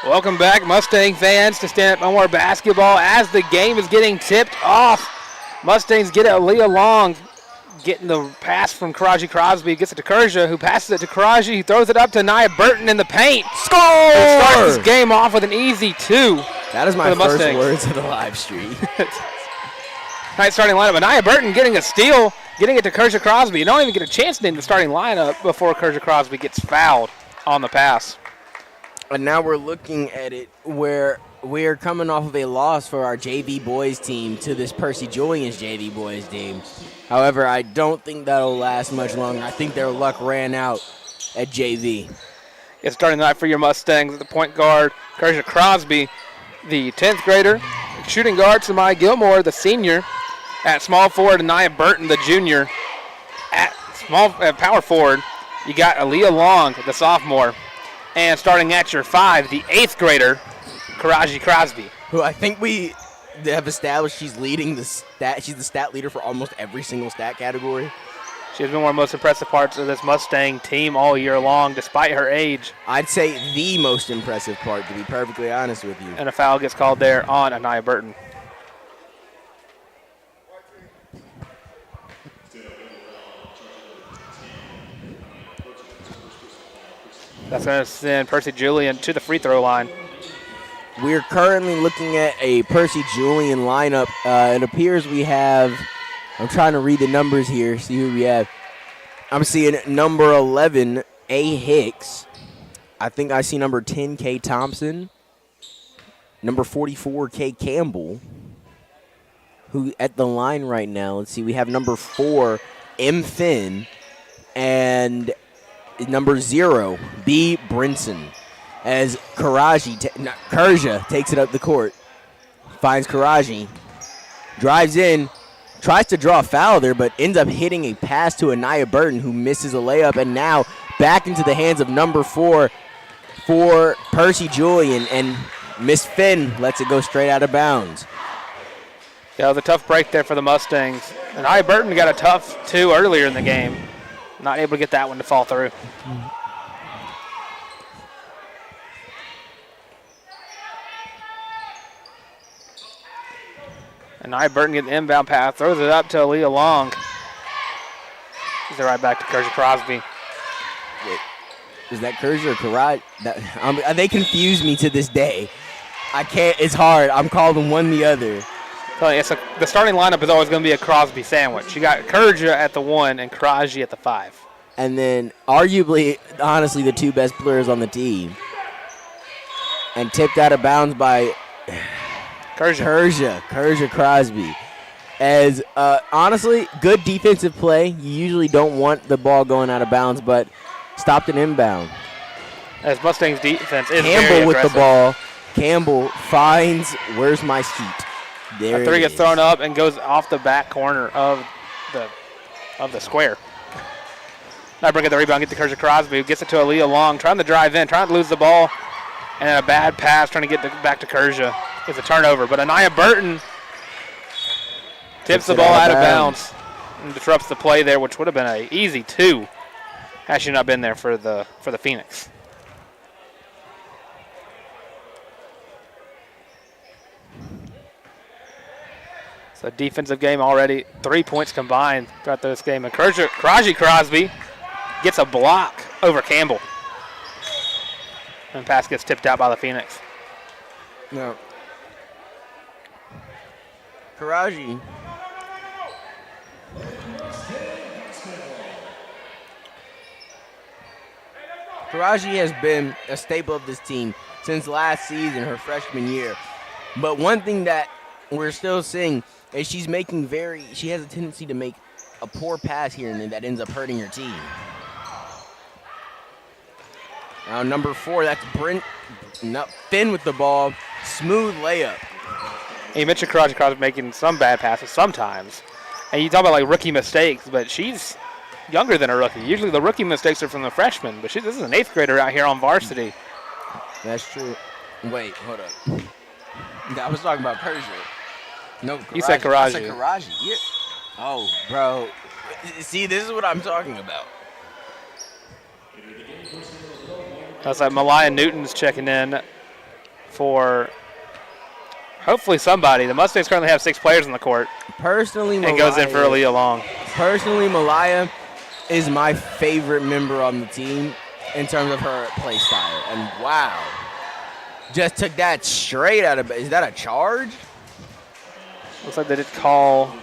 Welcome back, Mustang fans, to Stanhope Elmore basketball as the game is getting tipped off. Mustangs get it. Leah Long getting the pass from Karaji Crosby. Gets it to Kerja, who passes it to Karaji. He throws it up to Nia Burton in the paint. Score! It starts this game off with an easy 2. That is my first words of the live stream. Nice starting lineup. And Nia Burton getting a steal, getting it to Kerja Crosby. You don't even get a chance to name the starting lineup before Kerja Crosby gets fouled on the pass. And now we're looking at it where we are coming off of a loss for our JV boys team to this Percy Julian's JV boys team. However, I don't think that'll last much longer. I think their luck ran out at JV. It's starting night for your Mustangs at the point guard, Kerja Crosby, the 10th grader. Shooting guard, Samai Gilmore, the senior. At small forward, Nia Burton, the junior. At power forward, you got Aaliyah Long, the sophomore. And starting at your 5, the 8th grader, Karaji Crosby. Who I think we have established she's leading the stat. She's the stat leader for almost every single stat category. She has been one of the most impressive parts of this Mustang team all year long, despite her age. I'd say the most impressive part, to be perfectly honest with you. And a foul gets called there on Nia Burton. That's going to send Percy Julian to the free throw line. We're currently looking at a Percy Julian lineup. It appears we have, I'm trying to read the numbers here, see who we have. I'm seeing number 11, A. Hicks. I think I see number 10, K. Thompson. Number 44, K. Campbell. Who at the line right now, let's see, we have number 4, M. Finn. And number 0, B. Brinson. As Kerja takes it up the court. Finds Karaji. Drives in. Tries to draw a foul there, but ends up hitting a pass to Nia Burton, who misses a layup. And now back into the hands of number 4 for Percy Julian. And Miss Finn lets it go straight out of bounds. Yeah, it was a tough break there for the Mustangs. And Nia Burton got a tough 2 earlier in the game. Not able to get that one to fall through. And Nia Burton getting the inbound pass, throws it up to Aaliyah Long. Gives it right back to Kerja Crosby. Wait, is that Kerja or Karaj? They confuse me to this day. I can't. It's hard. I'm calling one the other. The starting lineup is always going to be a Crosby sandwich. You got Kerja at the 1 and Karaji at the 5. And then arguably, honestly, the 2 best players on the team. And tipped out of bounds by Kerja Crosby. As, honestly, good defensive play. You usually don't want the ball going out of bounds, but stopped an inbound. As Mustangs defense is Campbell very with aggressive. the ball. Campbell finds, where's my seat? There a 3 gets thrown up and goes off the back corner of the square. Now bring it the rebound, get to Kerja Crosby, who gets it to Aaliyah Long, trying to drive in, trying to lose the ball, and a bad pass, trying to get back to Kerja. It's a turnover, but Nia Burton tips the ball out of bounds and disrupts the play there, which would have been an easy 2 had she not been there for the Phoenix. So defensive game already, 3 points combined throughout this game. And Karaji Crosby gets a block over Campbell. And pass gets tipped out by the Phoenix. No. Karaji. Karaji has been a staple of this team since last season, her freshman year. But one thing that we're still seeing is she has a tendency to make a poor pass here and then that ends up hurting her team. Now number 4, that's Finn with the ball. Smooth layup. And you mentioned Karaji Crosby making some bad passes sometimes. And you talk about like rookie mistakes, but she's younger than a rookie. Usually the rookie mistakes are from the freshmen, but this is an 8th grader out here on varsity. That's true. Wait, hold up. I was talking about Persia. No, You said Karaji. I said Karaji. Yeah. Oh, bro. See, this is what I'm talking about. That's like Malaya Newton's checking in for hopefully somebody. The Mustangs currently have 6 players on the court. Personally, and goes in for Aaliyah Long. Personally, Malaya is my favorite member on the team in terms of her play style. And wow, just took that straight out of. Is that a charge? Looks like they did call.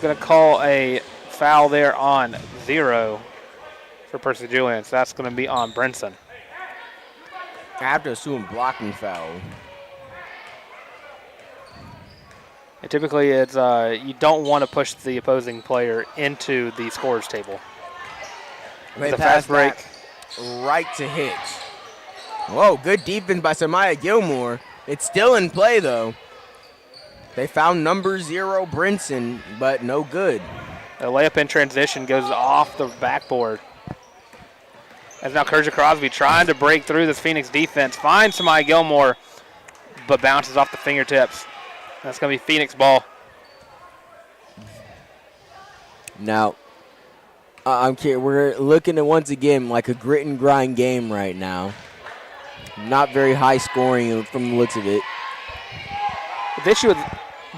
Going to call a foul there on 0 for Percy Julian. So that's going to be on Brinson. I have to assume blocking foul. And typically, it's you don't want to push the opposing player into the scorers table. They the fast break. Right to Hicks. Whoa, good defense by Samaya Gilmore. It's still in play, though. They found number 0, Brinson, but no good. A layup in transition goes off the backboard. As now Kerja Crosby trying to break through this Phoenix defense. Finds Samaya Gilmore, but bounces off the fingertips. That's going to be Phoenix ball. Now, I'm kidding. We're looking at, once again, like a grit and grind game right now. Not very high scoring from the looks of it. The issue with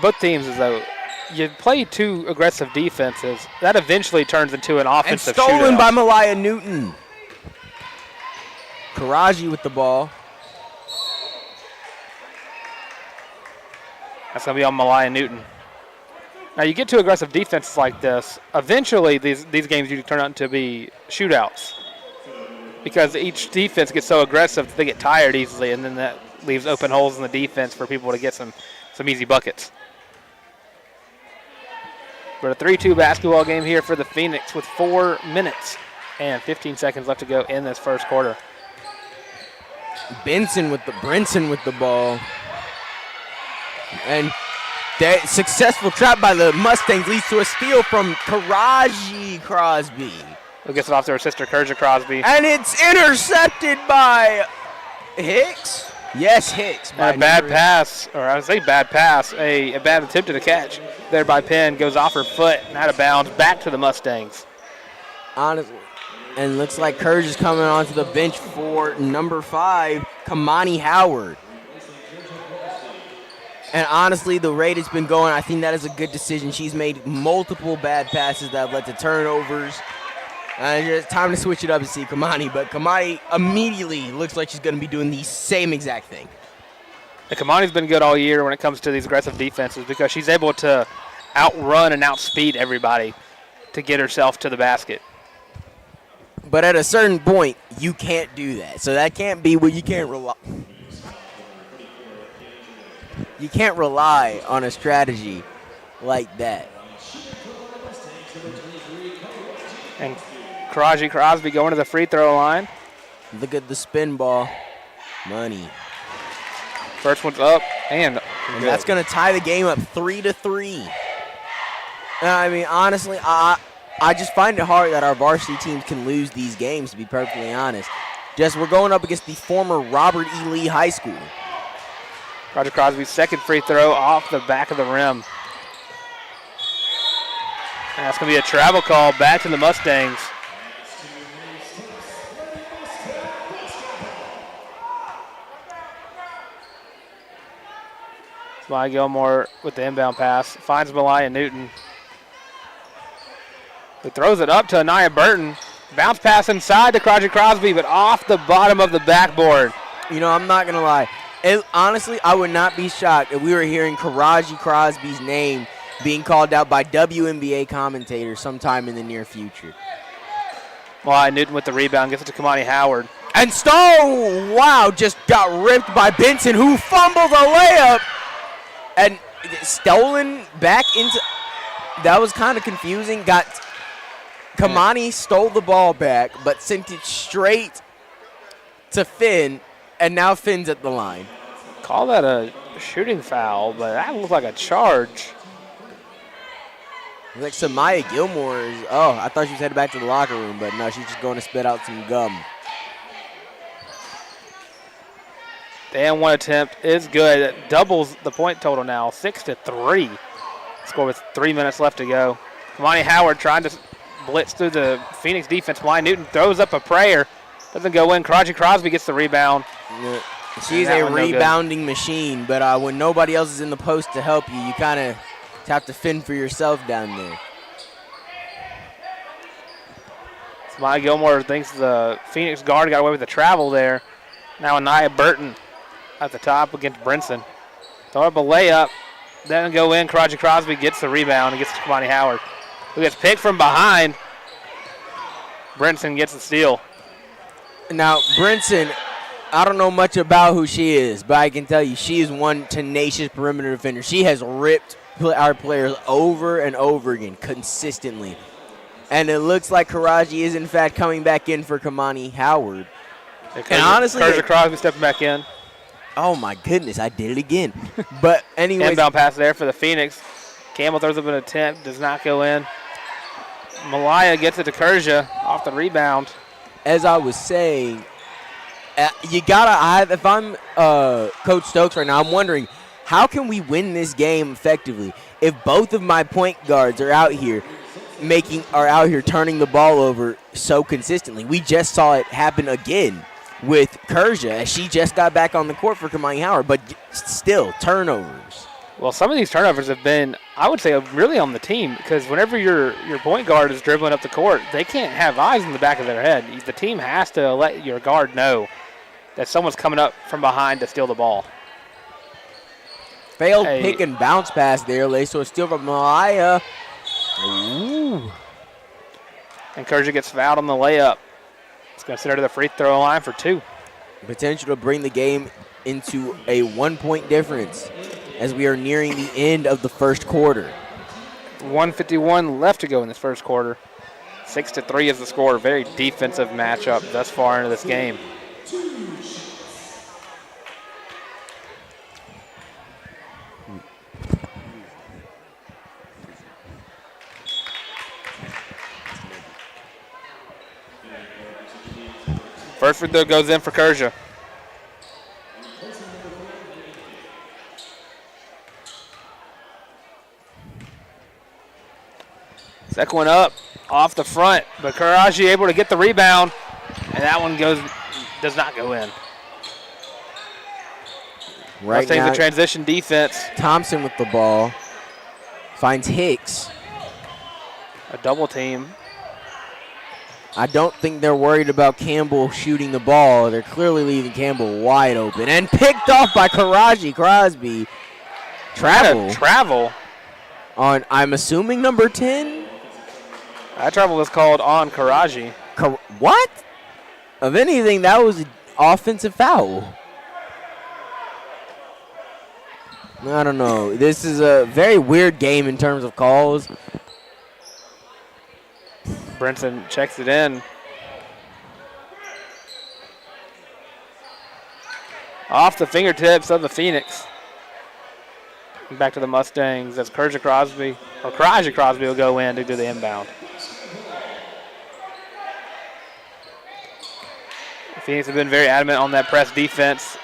both teams is, though, you play 2 aggressive defenses. That eventually turns into an offensive shootout. And stolen by Malaya Newton. Karaji with the ball. That's going to be on Malaya Newton. Now, you get to aggressive defenses like this, eventually these games usually turn out to be shootouts because each defense gets so aggressive that they get tired easily, and then that leaves open holes in the defense for people to get some easy buckets. But a 3-2 basketball game here for the Phoenix with 4 minutes and 15 seconds left to go in this first quarter. Brinson with the ball. And that successful trap by the Mustangs leads to a steal from Karaji Crosby. Who gets it off to her sister, Kerja Crosby. And it's intercepted by Hicks. Yes, Hicks. And a bad pass, or I would say bad pass, a bad attempt at a catch there by Penn. Goes off her foot and out of bounds back to the Mustangs. Honestly. And looks like Kerja's coming onto the bench for number 5, Kamani Howard. And honestly, the rate it's been going, I think that is a good decision. She's made multiple bad passes that have led to turnovers. It's time to switch it up and see Kamani. But Kamani immediately looks like she's going to be doing the same exact thing. And Kamani's been good all year when it comes to these aggressive defenses because she's able to outrun and outspeed everybody to get herself to the basket. But at a certain point, you can't do that. So that can't be what you can't rely. You can't rely on a strategy like that. And Karaji Crosby going to the free throw line. Look at the spin ball. Money. First one's up, and that's going to tie the game up 3-3. I mean, honestly, I just find it hard that our varsity teams can lose these games, to be perfectly honest. We're going up against the former Robert E. Lee High School. Roger Crosby's second free throw off the back of the rim. And that's going to be a travel call back to the Mustangs. Malaya Gilmore with the inbound pass. Finds Malaya Newton. He throws it up to Anaya Burton. Bounce pass inside to Karaji Crosby, but off the bottom of the backboard. You know, I'm not going to lie. Honestly, I would not be shocked if we were hearing Karaji Crosby's name being called out by WNBA commentators sometime in the near future. Malaya Newton with the rebound, gets it to Kamani Howard. And wow, just got ripped by Benson, who fumbled a layup. And stolen back into, that was kind of confusing. Kamani stole the ball back, but sent it straight to Finn, and now Finn's at the line. Call that a shooting foul, but that looked like a charge. Like Samaya Gilmore is, I thought she was headed back to the locker room, but no, she's just going to spit out some gum. The and one attempt is good. It doubles the point total now, 6-3. Score with 3 minutes left to go. Kamani Howard trying to blitz through the Phoenix defense. Malaya Newton throws up a prayer. Doesn't go in. Karaji Crosby gets the rebound. She's a rebounding machine, but when nobody else is in the post to help you, you kind of have to fend for yourself down there. Maya Gilmore thinks the Phoenix guard got away with the travel there. Now Anaya Burton at the top against Brinson. Throw up a layup, then go in. Karaji Crosby gets the rebound and gets to Kamani Howard, who gets picked from behind. Brinson gets the steal. Now, Brinson, I don't know much about who she is, but I can tell you she is one tenacious perimeter defender. She has ripped our players over and over again consistently. And it looks like Karaji is, in fact, coming back in for Kamani Howard. And honestly, Karaji Crosby stepping back in. Oh, my goodness, I did it again. But anyways. Inbound pass there for the Phoenix. Campbell throws up an attempt, does not go in. Malaya gets it to Kerja off the rebound. As I was saying, you gotta. If I'm Coach Stokes right now, I'm wondering how can we win this game effectively if both of my point guards are out here turning the ball over so consistently. We just saw it happen again with Kerja as she just got back on the court for Kamani Howard, but still turnovers. Well, some of these turnovers have been, I would say, really on the team, because whenever your point guard is dribbling up the court, they can't have eyes in the back of their head. The team has to let your guard know that someone's coming up from behind to steal the ball. Failed pick and bounce pass there, so a steal from Malaya. Ooh. And Kerja gets fouled on the layup. It's going to send her to the free throw line for 2. Potential to bring the game into a 1-point difference as we are nearing the end of the first quarter. 1:51 left to go in this first quarter. 6-3 is the score. Very defensive matchup thus far into this game. First free throw goes in for Kerja. Second one up off the front, but Karaji able to get the rebound, and that one does not go in. Right now, the transition defense. Thompson with the ball finds Hicks. A double team. I don't think they're worried about Campbell shooting the ball. They're clearly leaving Campbell wide open. And picked off by Karaji Crosby. Travel. On, I'm assuming, number 10? That travel was called on Karaji. What? Of anything, that was an offensive foul. I don't know. This is a very weird game in terms of calls. Brinson checks it in. Off the fingertips of the Phoenix. Back to the Mustangs as Karaji Crosby will go in to do the inbound. The Phoenix have been very adamant on that press defense.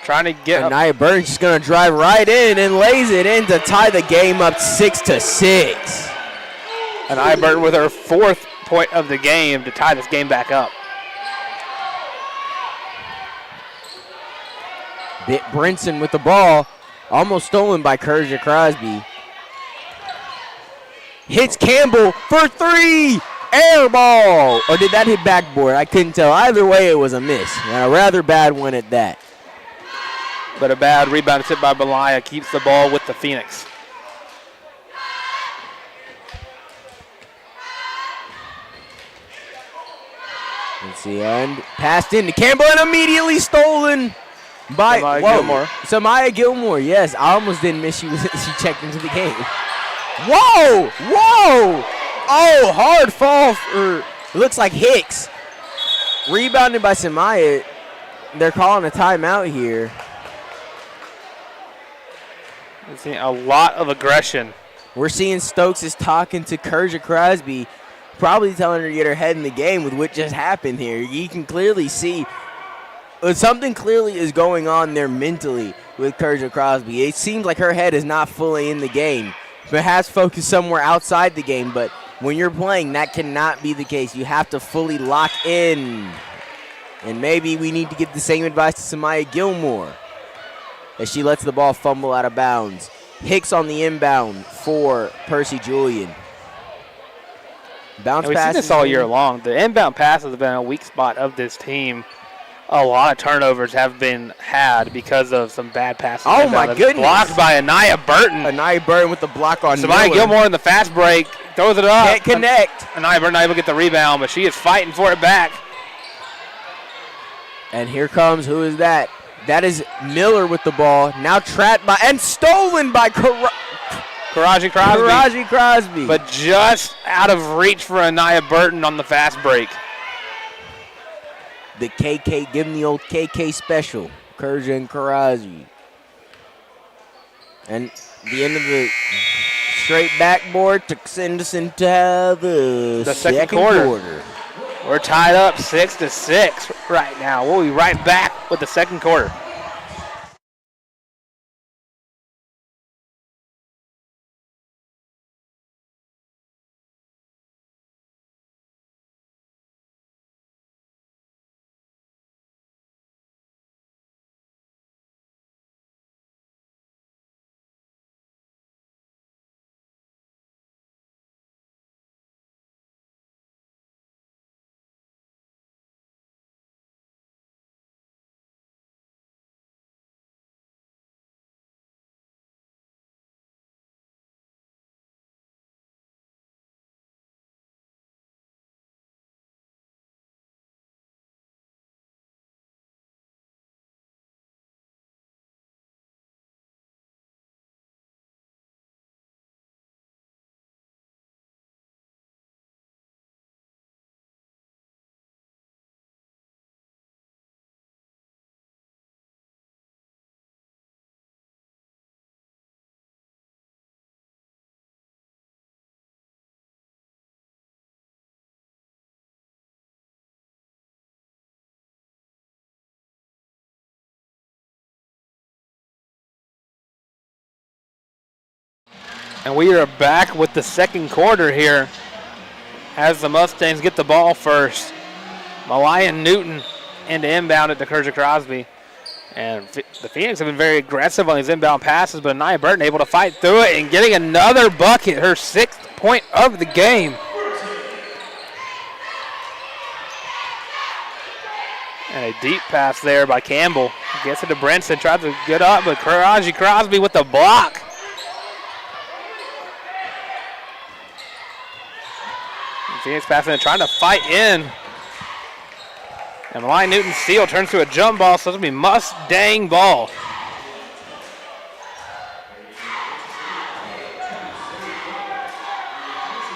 Trying to get up. Nia Burns just going to drive right in and lays it in to tie the game up 6-6. And Nia Burton with her 4th point of the game to tie this game back up. Brinson with the ball, almost stolen by Kerja Crosby. Hits Campbell for 3, air ball. Or did that hit backboard? I couldn't tell. Either way, it was a miss. And a rather bad one at that. But a bad rebound tip by Belaya keeps the ball with the Phoenix. Let's see, and passed into Campbell and immediately stolen by Gilmore. Samaya Gilmore, yes. I almost didn't miss she checked into the game. Whoa! Oh, hard fall for, it looks like Hicks. Rebounded by Samaya. They're calling a timeout here. We're seeing a lot of aggression. We're seeing Stokes is talking to Kerja Crosby, probably telling her to get her head in the game with what just happened here. You can clearly see something clearly is going on there mentally with Kerja Crosby. It seems like her head is not fully in the game. Perhaps focused somewhere outside the game, but when you're playing, that cannot be the case. You have to fully lock in. And maybe we need to give the same advice to Samaya Gilmore as she lets the ball fumble out of bounds. Hicks on the inbound for Percy Julian. Bounce pass. We've seen this all year long. The inbound passes have been a weak spot of this team. A lot of turnovers have been had because of some bad passes. Oh, my goodness. Blocked by Anaya Burton. Anaya Burton with the block on Samaya Gilmore in the fast break. Throws it up. Can't connect. Anaya Burton not able to get the rebound, but she is fighting for it back. And here comes, who is that? That is Miller with the ball. Now trapped by and stolen by Karaji Crosby. Karaji Crosby. But just out of reach for Anaya Burton on the fast break. The KK, give him the old KK special. Kurja and Karaji. And the end of the straight backboard to send us into the second quarter. We're tied up 6-6 right now. We'll be right back with the second quarter. And we are back with the second quarter here as the Mustangs get the ball first. Malaya Newton into inbound at Kurja Crosby. And the Phoenix have been very aggressive on these inbound passes, but Anaya Burton able to fight through it and getting another bucket, her 6th point of the game. And a deep pass there by Campbell. Gets it to Brinson, tries to get up, but Karaji Crosby with the block. Phoenix passing and trying to fight in. And Malaya Newton's steal turns to a jump ball, so it's going to be Mustang ball.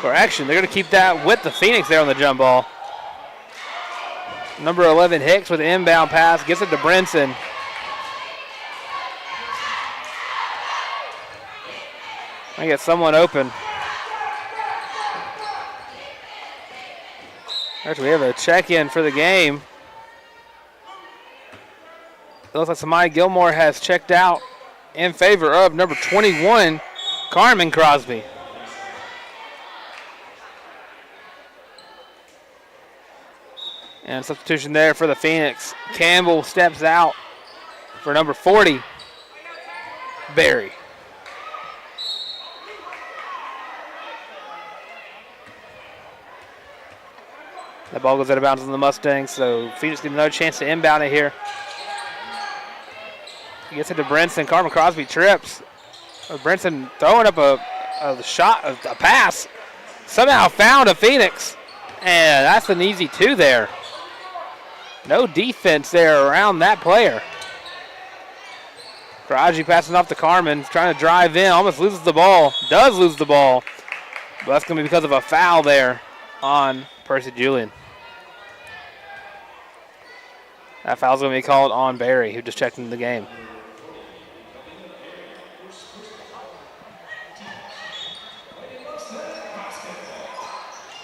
Correction, they're going to keep that with the Phoenix there on the jump ball. Number 11, Hicks with the inbound pass, gets it to Brinson. I get someone open. Actually, we have a check-in for the game. It looks like Samaya Gilmore has checked out in favor of number 21, Carmen Crosby. And substitution there for the Phoenix. Campbell steps out for number 40, Barry. The ball goes out of bounds on the Mustangs, so Phoenix gets another chance to inbound it here. He gets it to Brinson. Carmen Crosby trips. Brinson throwing up a pass. Somehow found a Phoenix, and that's an easy 2 there. No defense there around that player. Karaji passing off to Carmen, trying to drive in, almost loses the ball. Does lose the ball, but that's going to be because of a foul there on Percy Julian. That foul's going to be called on Barry, who just checked into the game.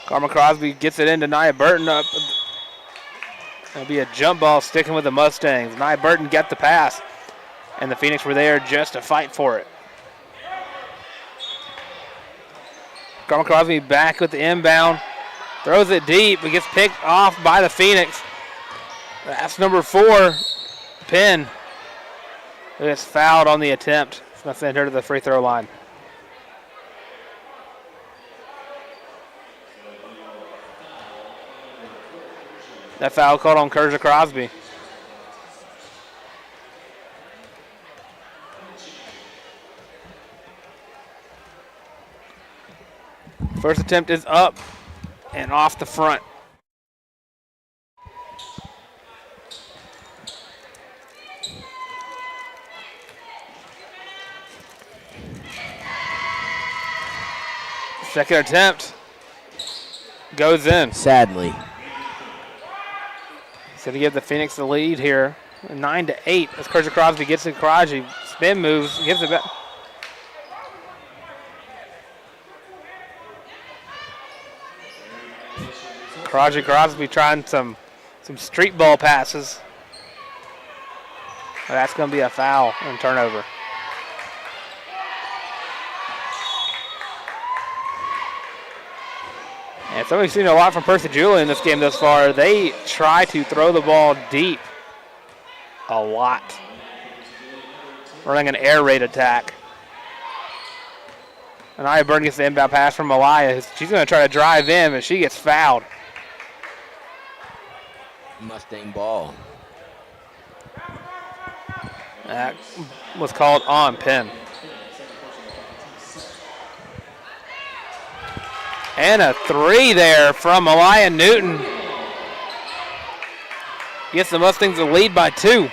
Carmen Crosby gets it into Nia Burton up. It'll be a jump ball sticking with the Mustangs. Nia Burton got the pass, and the Phoenix were there just to fight for it. Carmen Crosby back with the inbound. Throws it deep, but gets picked off by the Phoenix. That's number 4, Penn, who is fouled on the attempt. It's going to send her to the free throw line. That foul called on Kerja Crosby. First attempt is up and off the front. Second attempt goes in. Sadly. He's going to give the Phoenix the lead here, 9-8. As Kerja Crosby gets to Karaji, spin moves, gives it back. Karaji Crosby trying some street ball passes. But that's going to be a foul and turnover. And something we've seen a lot from Percy Julian in this game thus far. They try to throw the ball deep a lot. Running an air raid attack. And Aya Burton gets the inbound pass from Malaya. She's going to try to drive in, but she gets fouled. Mustang ball. That was called on Penn. And a 3 there from Malaya Newton. Gets the Mustangs the lead by 2.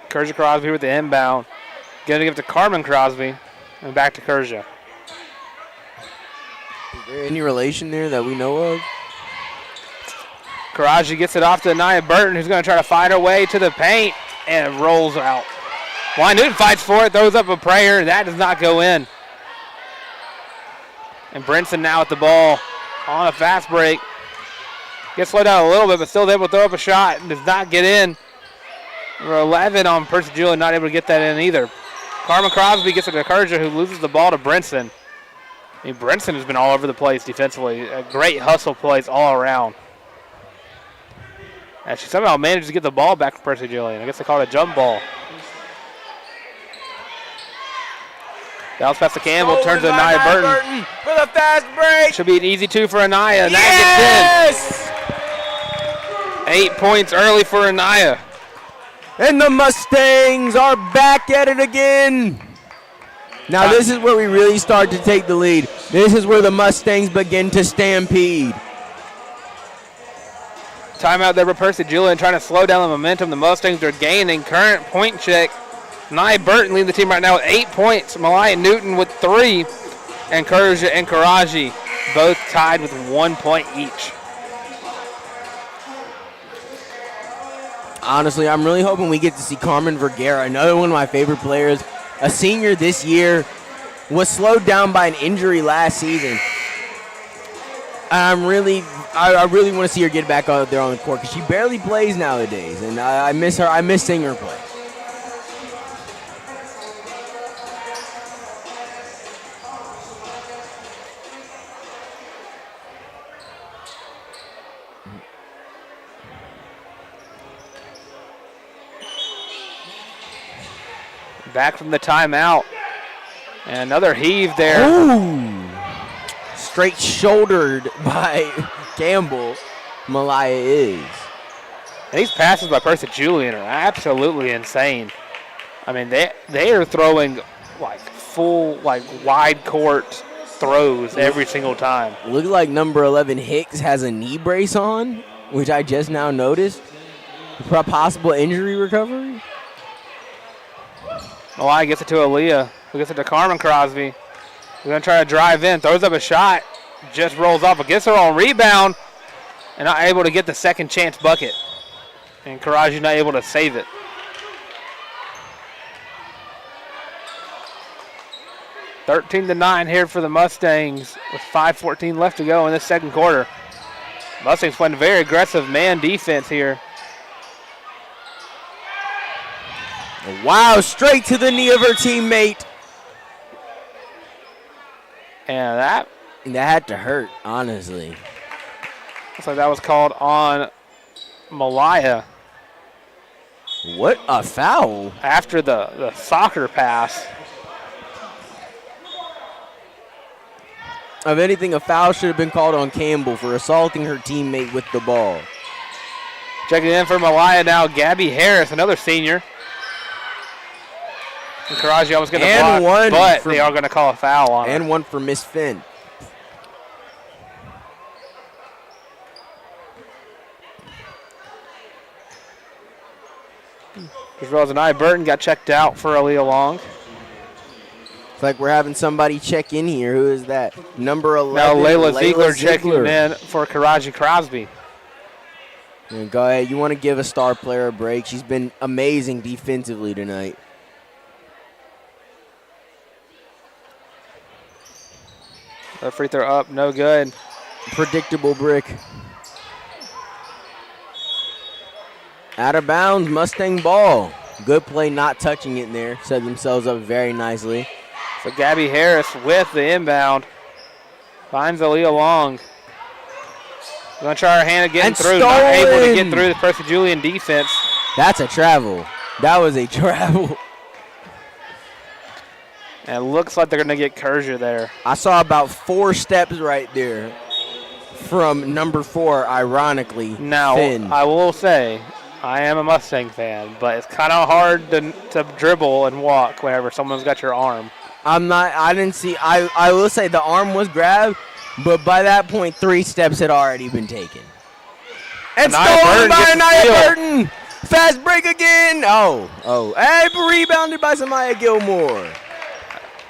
Kerja Crosby with the inbound. Going to give it to Carmen Crosby. And back to Kerja. Is there any relation there that we know of? Karaji gets it off to Nia Burton, who's going to try to fight her way to the paint, and it rolls out. Why Newton fights for it, throws up a prayer, and that does not go in. And Brinson now with the ball on a fast break. Gets slowed down a little bit, but still able to throw up a shot and does not get in. Number 11 on Percy Julian, not able to get that in either. Carmen Crosby gets it to Kerja, who loses the ball to Brinson. I mean, Brinson has been all over the place defensively. A great hustle plays all around. And she somehow managed to get the ball back from Percy Julian. I guess they call it a jump ball. Bounce pass to Campbell, turns to Anaya Burton. For the fast break. Should be an easy 2 for Anaya. Yes! Anaya gets in. 8 points early for Anaya. And the Mustangs are back at it again. Now this is where we really start to take the lead. This is where the Mustangs begin to stampede. Timeout there for Percy Julian trying to slow down the momentum. The Mustangs are gaining. Current point check. Nia Burton leading the team right now with 8 points. Malaya Newton with 3. And Kerja and Karaji both tied with 1 point each. Honestly, I'm really hoping we get to see Carmen Vergara, another one of my favorite players. A senior this year, was slowed down by an injury last season. I really want to see her get back out there on the court because she barely plays nowadays, and I miss her. I miss seeing her play. Back from the timeout. And another heave there. Ooh. Straight shouldered by Campbell. Malaya is. And these passes by Percy Julian are absolutely insane. I mean, they are throwing like full, like wide court throws every single time. Look like number 11 Hicks has a knee brace on, which I just now noticed. For a possible injury recovery. Malaya gets it to Aaliyah, who gets it to Carmen Crosby. We're going to try to drive in, throws up a shot, just rolls off, but gets her on rebound, and not able to get the second chance bucket. And Karaji not able to save it. (13-9) here for the Mustangs with 5:14 left to go in this second quarter. Mustangs playing very aggressive man defense here. Wow, straight to the knee of her teammate. And that had to hurt, honestly. looks like that was called on Malaya. What a foul. After the soccer pass. If anything, a foul should have been called on Campbell for assaulting her teammate with the ball. Checking in for Malaya now, Gabby Harris, another senior. And Karaji almost going to block, but they are going to call a foul on her. And one for Miss Finn. As well as Anaya Burton got checked out for Aaliyah Long. It's like we're having somebody check in here. Who is that? Number 11. Now Layla Ziegler checking in for Karaji Crosby. And go ahead. You want to give a star player a break. She's been amazing defensively tonight. The free throw up, no good. Predictable brick. Out of bounds, Mustang ball. Good play not touching it there. Set themselves up very nicely. So Gabby Harris with the inbound. Finds Aaliyah Long. Going to try her hand at getting through. Not able to get through the Percy Julian defense. That's a travel. That was a travel. And it looks like they're going to get Kersia there. I saw about 4 steps right there from number 4, ironically. Now, Finn. I will say, I am a Mustang fan, but it's kind of hard to dribble and walk whenever someone's got your arm. I didn't see. I will say the arm was grabbed, but by that point, 3 steps had already been taken. And stolen by Anaya Burton. Fast break again. Oh. Hey, rebounded by Samaya Gilmore.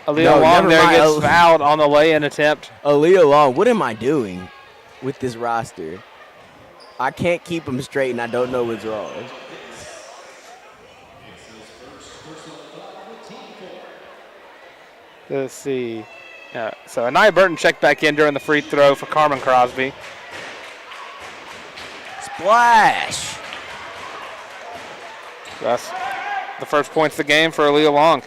Aaliyah Long there gets fouled on the lay-in attempt. Aaliyah Long, what am I doing with this roster? I can't keep them straight, and I don't know what's wrong. Let's see. So Anaya Burton checked back in during the free throw for Carmen Crosby. Splash. That's the first points of the game for Aaliyah Long.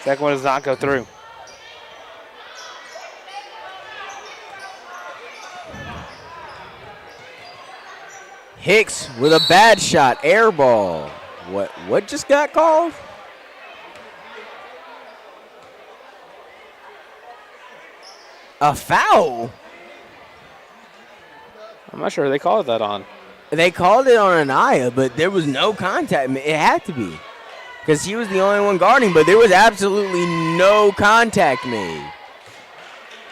Second one does not go through. Hicks with a bad shot, air ball. What just got called? A foul? I'm not sure who they called that on. They called it on Anaya, but there was no contact. It had to be because he was the only one guarding, but there was absolutely no contact made.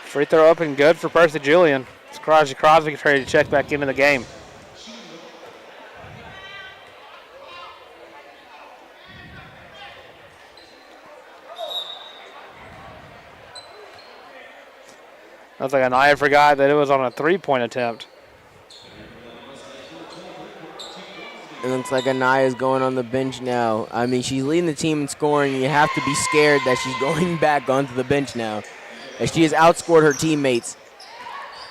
Free throw up and good for Percy Julian. It's Crosby ready to check back into the game. Looks like Anaya forgot that it was on a 3-point attempt. It looks like Anaya's going on the bench now. I mean, she's leading the team in scoring. You have to be scared that she's going back onto the bench now, as she has outscored her teammates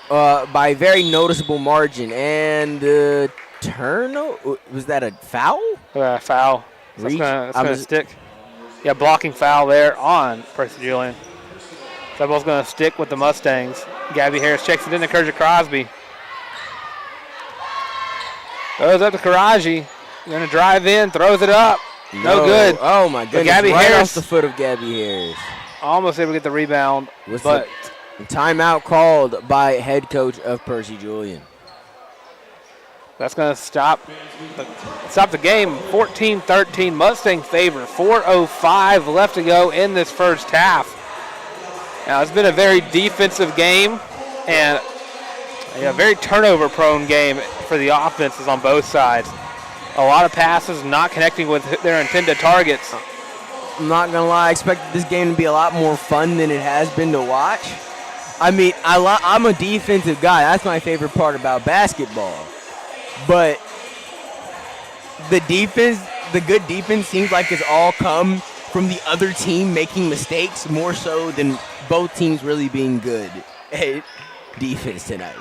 by a very noticeable margin. And turnover, was that a foul? Foul. So it's going to stick. Yeah, blocking foul there on Percy Julian. That ball's going to stick with the Mustangs. Gabby Harris checks it in to Kersia Crosby. Goes up to Karaji. Going to drive in, throws it up. No good. Oh, my goodness. Gabby right Harris, off the foot of Gabby Harris. Almost able to get the rebound, but timeout called by head coach of Percy Julian. That's going to stop the game. 14-13 Mustang favor. 4:05 left to go in this first half. Now, it's been a very defensive game and a very turnover-prone game for the offenses on both sides. A lot of passes not connecting with their intended targets. I'm not going to lie. I expected this game to be a lot more fun than it has been to watch. I mean, I'm a defensive guy. That's my favorite part about basketball. But the good defense seems like it's all come from the other team making mistakes more so than both teams really being good at defense tonight.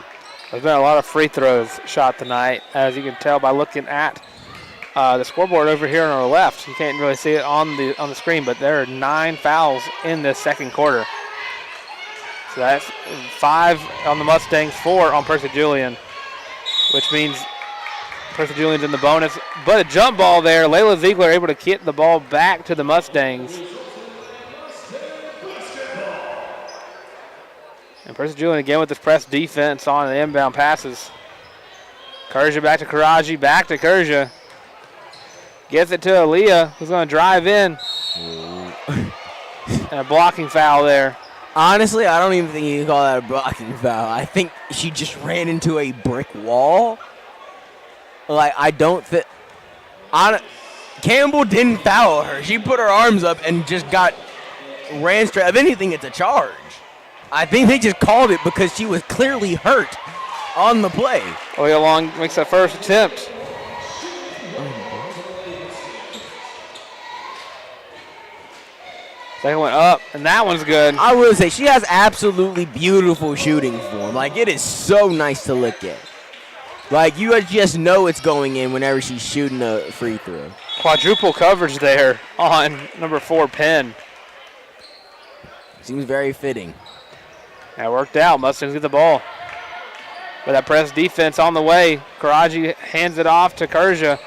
There's been a lot of free throws shot tonight, as you can tell by looking at the scoreboard over here on our left. You can't really see it on the screen, but there are 9 fouls in this second quarter. So that's 5 on the Mustangs, 4 on Percy Julian, which means Percy Julian's in the bonus. But a jump ball there. Layla Ziegler able to get the ball back to the Mustangs. And Percy Julian again with this press defense on the inbound passes. Kerja back to Karaji, back to Kerja. Gets it to Aaliyah, who's going to drive in. And a blocking foul there. Honestly, I don't even think you can call that a blocking foul. I think she just ran into a brick wall. Like, I don't think... Campbell didn't foul her. She put her arms up and just ran straight. If anything, it's a charge. I think they just called it because she was clearly hurt on the play. Aaliyah Long makes that first attempt. Second one up, and that one's good. I will say, she has absolutely beautiful shooting form. Like, it is so nice to look at. Like, you just know it's going in whenever she's shooting a free throw. Quadruple coverage there on number 4, Penn. Seems very fitting. That worked out. Mustangs get the ball. With that press defense on the way, Karaji hands it off to Kerja.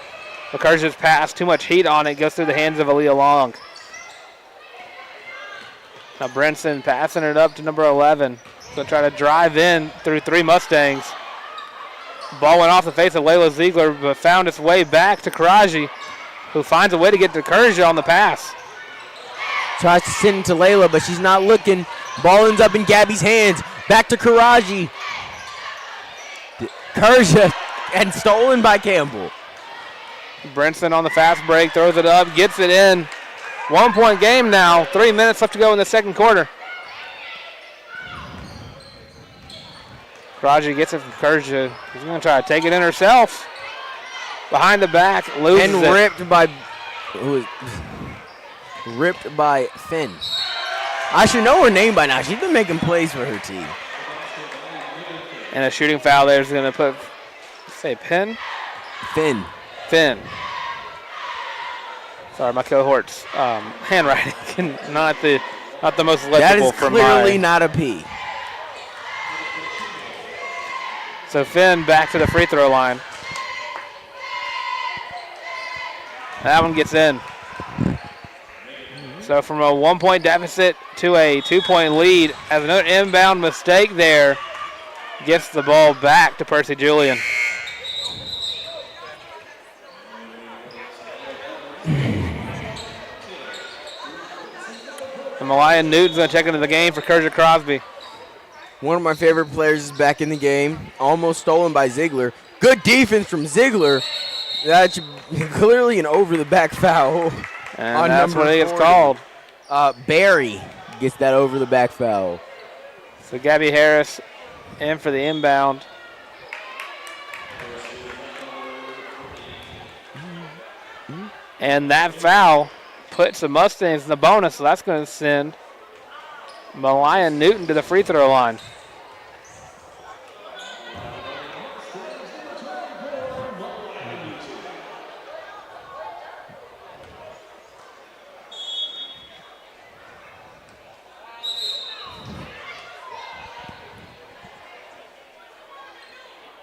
But Kerja's pass, too much heat on it, goes through the hands of Aaliyah Long. Now Brinson passing it up to number 11. Going to try to drive in through 3 Mustangs. Ball went off the face of Layla Ziegler, but found its way back to Karaji, who finds a way to get to Kerja on the pass. Tries to send it to Layla, but she's not looking. Ball ends up in Gabby's hands. Back to Karaji. Kerja, and stolen by Campbell. Brinson on the fast break, throws it up, gets it in. 1-point game now. 3 minutes left to go in the second quarter. Karaji gets it from Kerja. She's going to try to take it in herself. Behind the back, loses and it. Ripped by Finn. I should know her name by now. She's been making plays for her team. And a shooting foul there is going to put, say, Penn? Finn. Sorry, my cohort's handwriting not the most legible from my. That is clearly not a P. So Finn back to the free throw line. That one gets in. So from a 1-point deficit to a 2-point lead, as another inbound mistake there, gets the ball back to Percy Julian. And Malaya Newton's going to check into the game for Kerja Crosby. One of my favorite players is back in the game. Almost stolen by Ziegler. Good defense from Ziegler. That's clearly an over-the-back foul. And that's what it gets called. Barry gets that over-the-back foul. So Gabby Harris in for the inbound. And that foul puts the Mustangs in the bonus, so that's going to send Malaya Newton to the free throw line.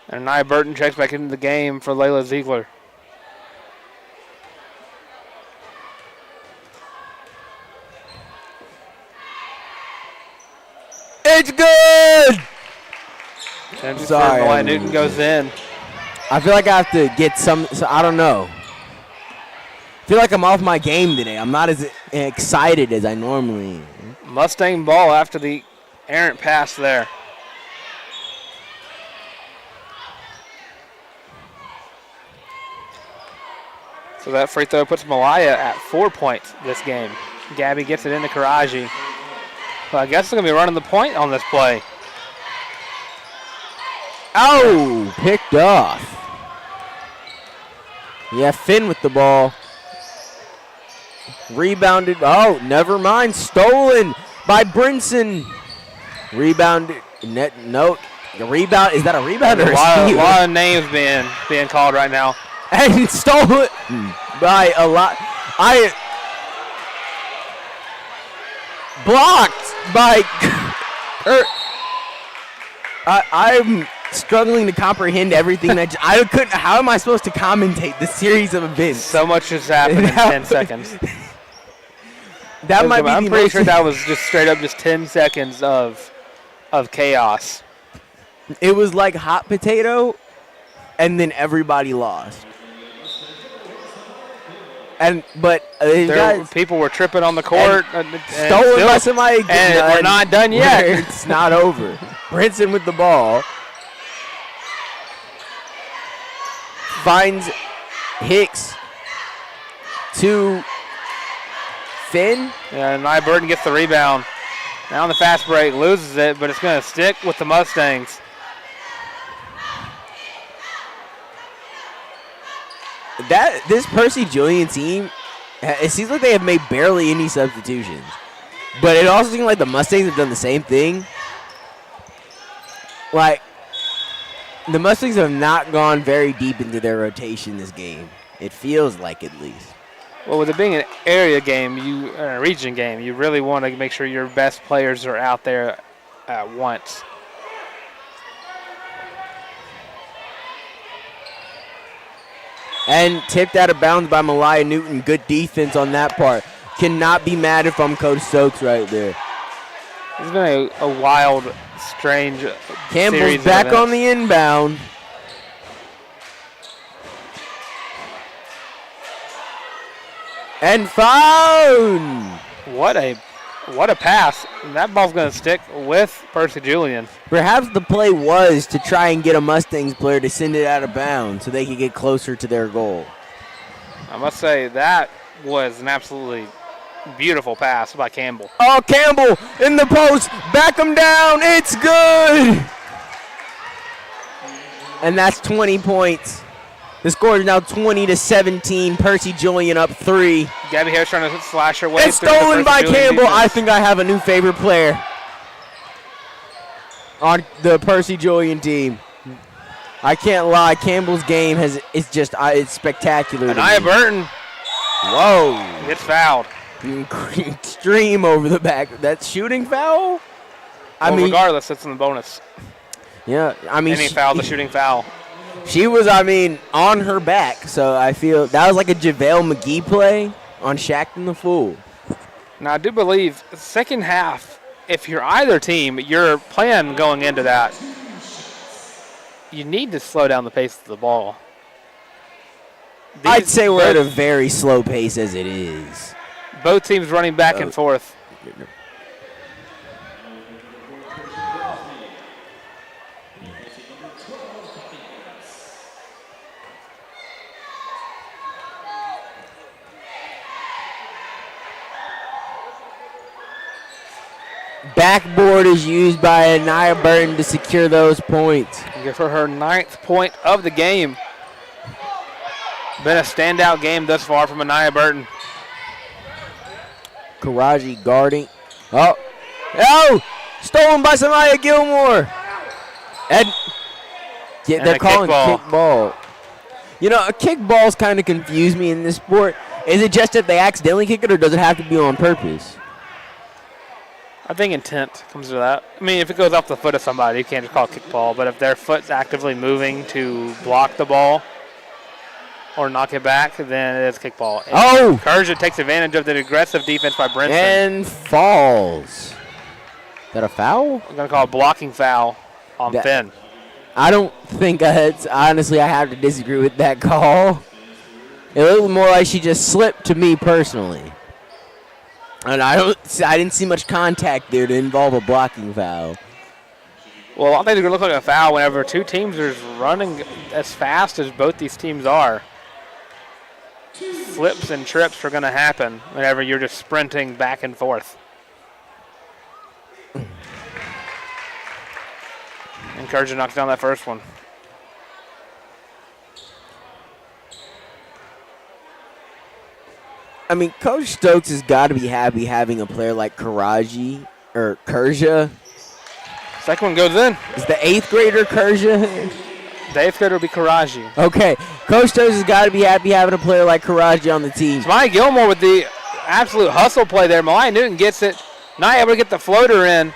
And Nia Burton checks back into the game for Layla Ziegler. It's good! And sorry, Malaya Newton goes in. I feel like I have to get some, so I don't know. I feel like I'm off my game today. I'm not as excited as I normally am. Mustang ball after the errant pass there. So that free throw puts Malaya at 4 points this game. Gabby gets it into Karaji. Well, I guess they're going to be running the point on this play. Oh, picked off. Yeah, Finn with the ball. Rebounded. Oh, never mind. Stolen by Brinson. Rebounded. No. The rebound, is that a rebound or a lot of names being called right now. And stolen by a lot. Blocked by. I'm struggling to comprehend everything that I couldn't. How am I supposed to commentate this series of events? So much has happened in 10 seconds. I'm pretty sure that was just straight up just 10 seconds of chaos. It was like hot potato, and then everybody lost. But people were tripping on the court. Stolen by somebody. And we're not done yet. It's not over. Brinson with the ball. Finds Hicks to Finn. Yeah, and Burton gets the rebound. Now on the fast break, loses it, but it's going to stick with the Mustangs. This Percy Julian team, it seems like they have made barely any substitutions. But it also seems like the Mustangs have done the same thing. Like, the Mustangs have not gone very deep into their rotation this game. It feels like, at least. Well, with it being an area game, a region game, you really want to make sure your best players are out there at once. And tipped out of bounds by Malaya Newton. Good defense on that part. Cannot be mad if I'm Coach Stokes right there. It's been a wild, strange Campbell's back on the inbound. And found. What a pass. And that ball's going to stick with Percy Julian. Perhaps the play was to try and get a Mustangs player to send it out of bounds so they could get closer to their goal. I must say that was an absolutely beautiful pass by Campbell. Oh, Campbell in the post. Back him down. It's good. And that's 20 points. The score is now 20-17. Percy Julian up 3. Gabby Harris trying to slash her way. It's stolen by Campbell. I think I have a new favorite player on the Percy Julian team. I can't lie. Campbell's game it's spectacular. And Burton. Whoa. Gets fouled. Extreme over the back. That's shooting foul? Regardless, it's in the bonus. Yeah, any foul, the shooting foul. She was, on her back, so I feel that was like a JaVale McGee play on Shaqtin' the Fool. Now, I do believe second half, if you're either team, your plan going into that, you need to slow down the pace of the ball. I'd say we're at a very slow pace as it is. Both teams running back and forth. Backboard is used by Anaya Burton to secure those points. Give her her 9th point of the game. Been a standout game thus far from Anaya Burton. Karaji guarding. Oh! Stolen by Samaya Gilmore. And they're calling kickball. You know, a kickballs kind of confuse me in this sport. Is it just if they accidentally kick it, or does it have to be on purpose? I think intent comes to that. I mean, if it goes off the foot of somebody, you can't just call it kickball. But if their foot's actively moving to block the ball or knock it back, then it is kickball. And Kerja takes advantage of the aggressive defense by Brinson. And falls. Is that a foul? I'm going to call a blocking foul on Finn. I don't think honestly, I have to disagree with that call. It looked more like she just slipped to me personally. And I didn't see much contact there to involve a blocking foul. Well, I think it's going to look like a foul whenever two teams are running as fast as both these teams are. Flips and trips are going to happen whenever you're just sprinting back and forth. And Kerja knocks down that first one. I mean, Coach Stokes has got to be happy having a player like Kerja Second one goes in. Is the 8th grader Kerja? The 8th grader will be Karaji. Okay. Coach Toes has got to be happy having a player like Karaji on the team. It's Maya Gilmore with the absolute hustle play there. Malaya Newton gets it. Not able to get the floater in.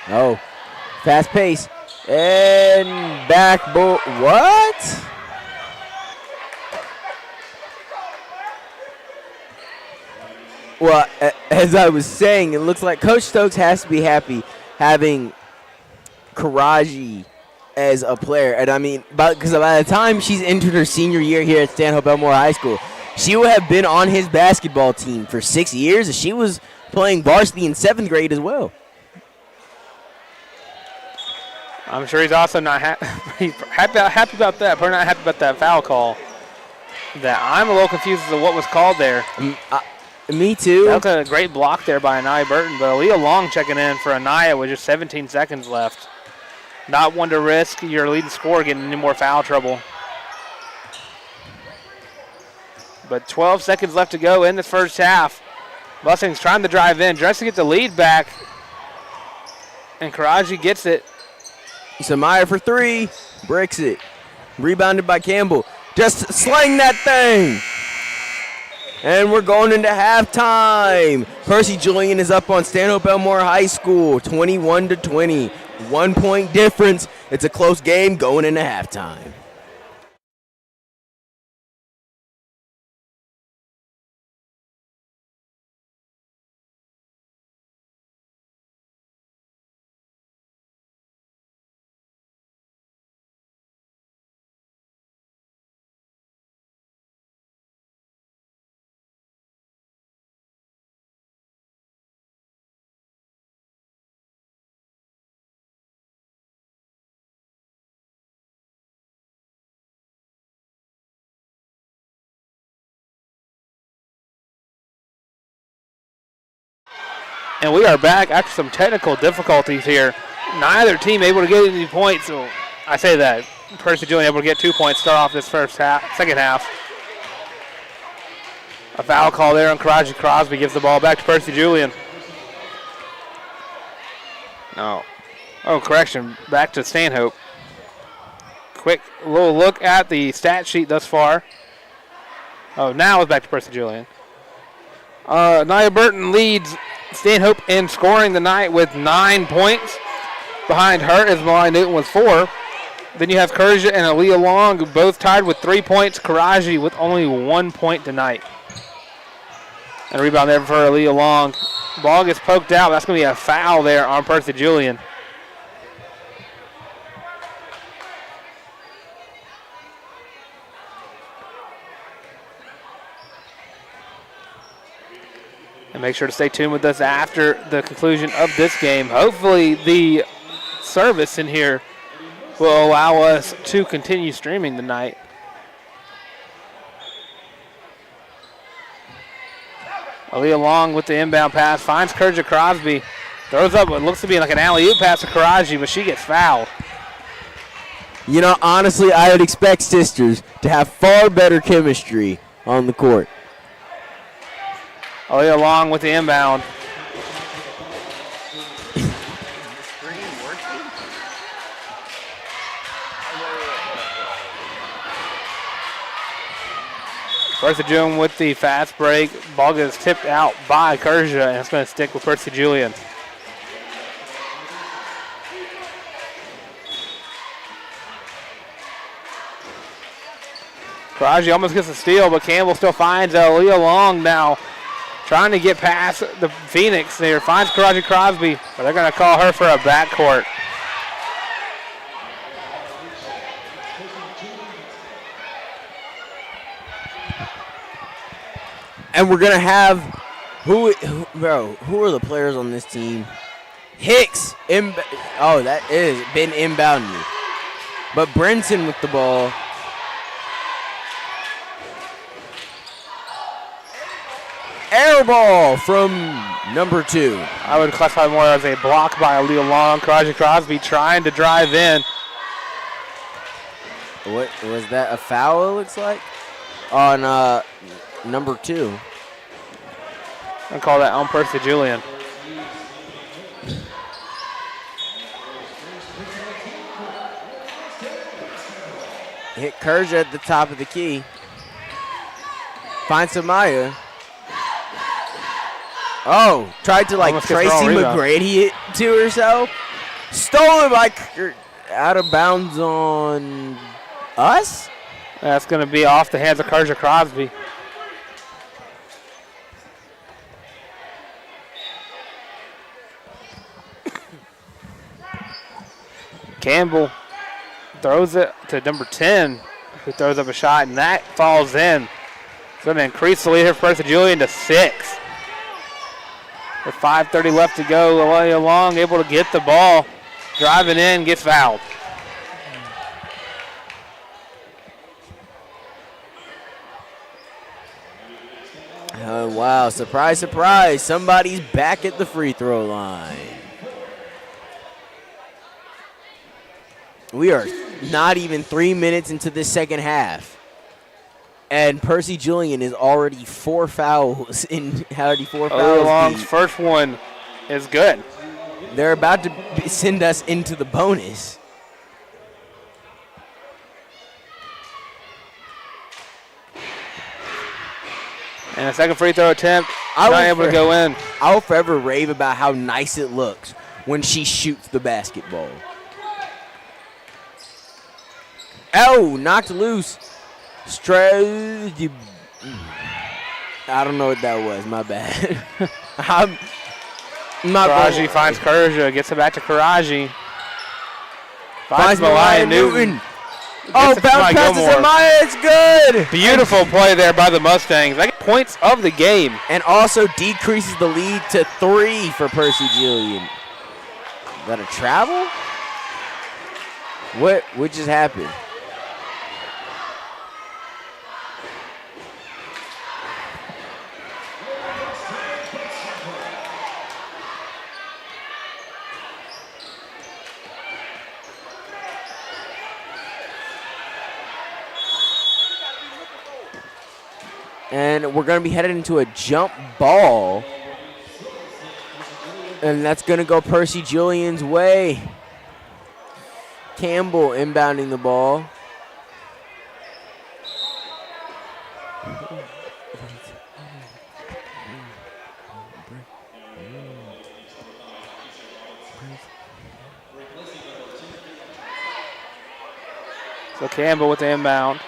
Oh. Fast pace. And backboard. What? Well, as I was saying, it looks like Coach Stokes has to be happy having Karaji as a player. And I mean, because by the time she's entered her senior year here at Stanhope Elmore High School, she would have been on his basketball team for 6 years. And she was playing varsity in 7th grade as well. I'm sure he's also not he's happy about that. Probably not happy about that foul call. That I'm a little confused as to what was called there. Me too. That was a great block there by Anaya Burton, but Aaliyah Long checking in for Anaya with just 17 seconds left. Not one to risk your leading scorer getting any more foul trouble. But 12 seconds left to go in the first half. Mustangs trying to drive in, tries to get the lead back. And Karaji gets it. Samaya for 3, breaks it. Rebounded by Campbell. Just slang that thing. And we're going into halftime. Percy Julian is up on Stanhope Elmore High School, 21-20. 1 point difference. It's a close game going into halftime. And we are back after some technical difficulties here. Neither team able to get any points. So I say that. Percy Julian able to get 2 points, start off this second half. A foul call there on Karaji Crosby gives the ball back to Percy Julian. No. Oh, correction. Back to Stanhope. Quick little look at the stat sheet thus far. Oh, now it's back to Percy Julian. Nia Burton leads Stanhope in scoring tonight with 9 points. Behind her is Malaya Newton with 4. Then you have Kerja and Aaliyah Long, both tied with 3 points. Karaji with only 1 point tonight. And a rebound there for Aaliyah Long. Ball gets poked out. That's going to be a foul there on Percy Julian. And make sure to stay tuned with us after the conclusion of this game. Hopefully the service in here will allow us to continue streaming tonight. Aaliyah Long with the inbound pass, finds Kerja Crosby. Throws up what looks to be like an alley-oop pass to Karaji, but she gets fouled. You know, honestly, I would expect sisters to have far better chemistry on the court. Aaliyah Long with the inbound. Percy Julian with the fast break. Ball gets tipped out by Kerja, and it's going to stick with Percy Julian. Karaji almost gets a steal, but Campbell still finds Aaliyah Long now. Trying to get past the Phoenix there. Finds Karaji Crosby, but they're going to call her for a backcourt. And we're going to have, who are the players on this team? Hicks, that is been inbounded. But Brenton with the ball. Air ball from number 2. I would classify more as a block by Aaliyah Long. Karaji Crosby trying to drive in. What was that? A foul, it looks like? On number 2. I'll call that on Percy Julian. hit Kerja at the top of the key. Finds Samaya. Oh, tried to like Tracy McGrady it to herself. Stolen by out of bounds on us? That's going to be off the hands of Kerja Crosby. Campbell throws it to number 10, who throws up a shot, and that falls in. It's going to increase the lead here for Percy Julian to 6. With 5:30 left to go, Aaliyah Long able to get the ball. Driving in, gets fouled. Oh, wow. Surprise, surprise. Somebody's back at the free throw line. We are not even 3 minutes into this second half. And Percy Julian is already 4 fouls. Long's first one is good. They're about to send us into the bonus. And a second free throw attempt, not able to go in. I will forever rave about how nice it looks when she shoots the basketball. Oh, knocked loose. I don't know what that was. My bad. Karaji finds Kerja, gets it back to Karaji. Finds Mariah Newton. Oh, bounce pass to Samaya, it's good. Beautiful play there by the Mustangs. That gets points of the game. And also decreases the lead to 3 for Percy Julian. Is that a travel? What just happened? And we're going to be headed into a jump ball. And that's going to go Percy Julian's way. Campbell inbounding the ball. So Campbell with the inbound.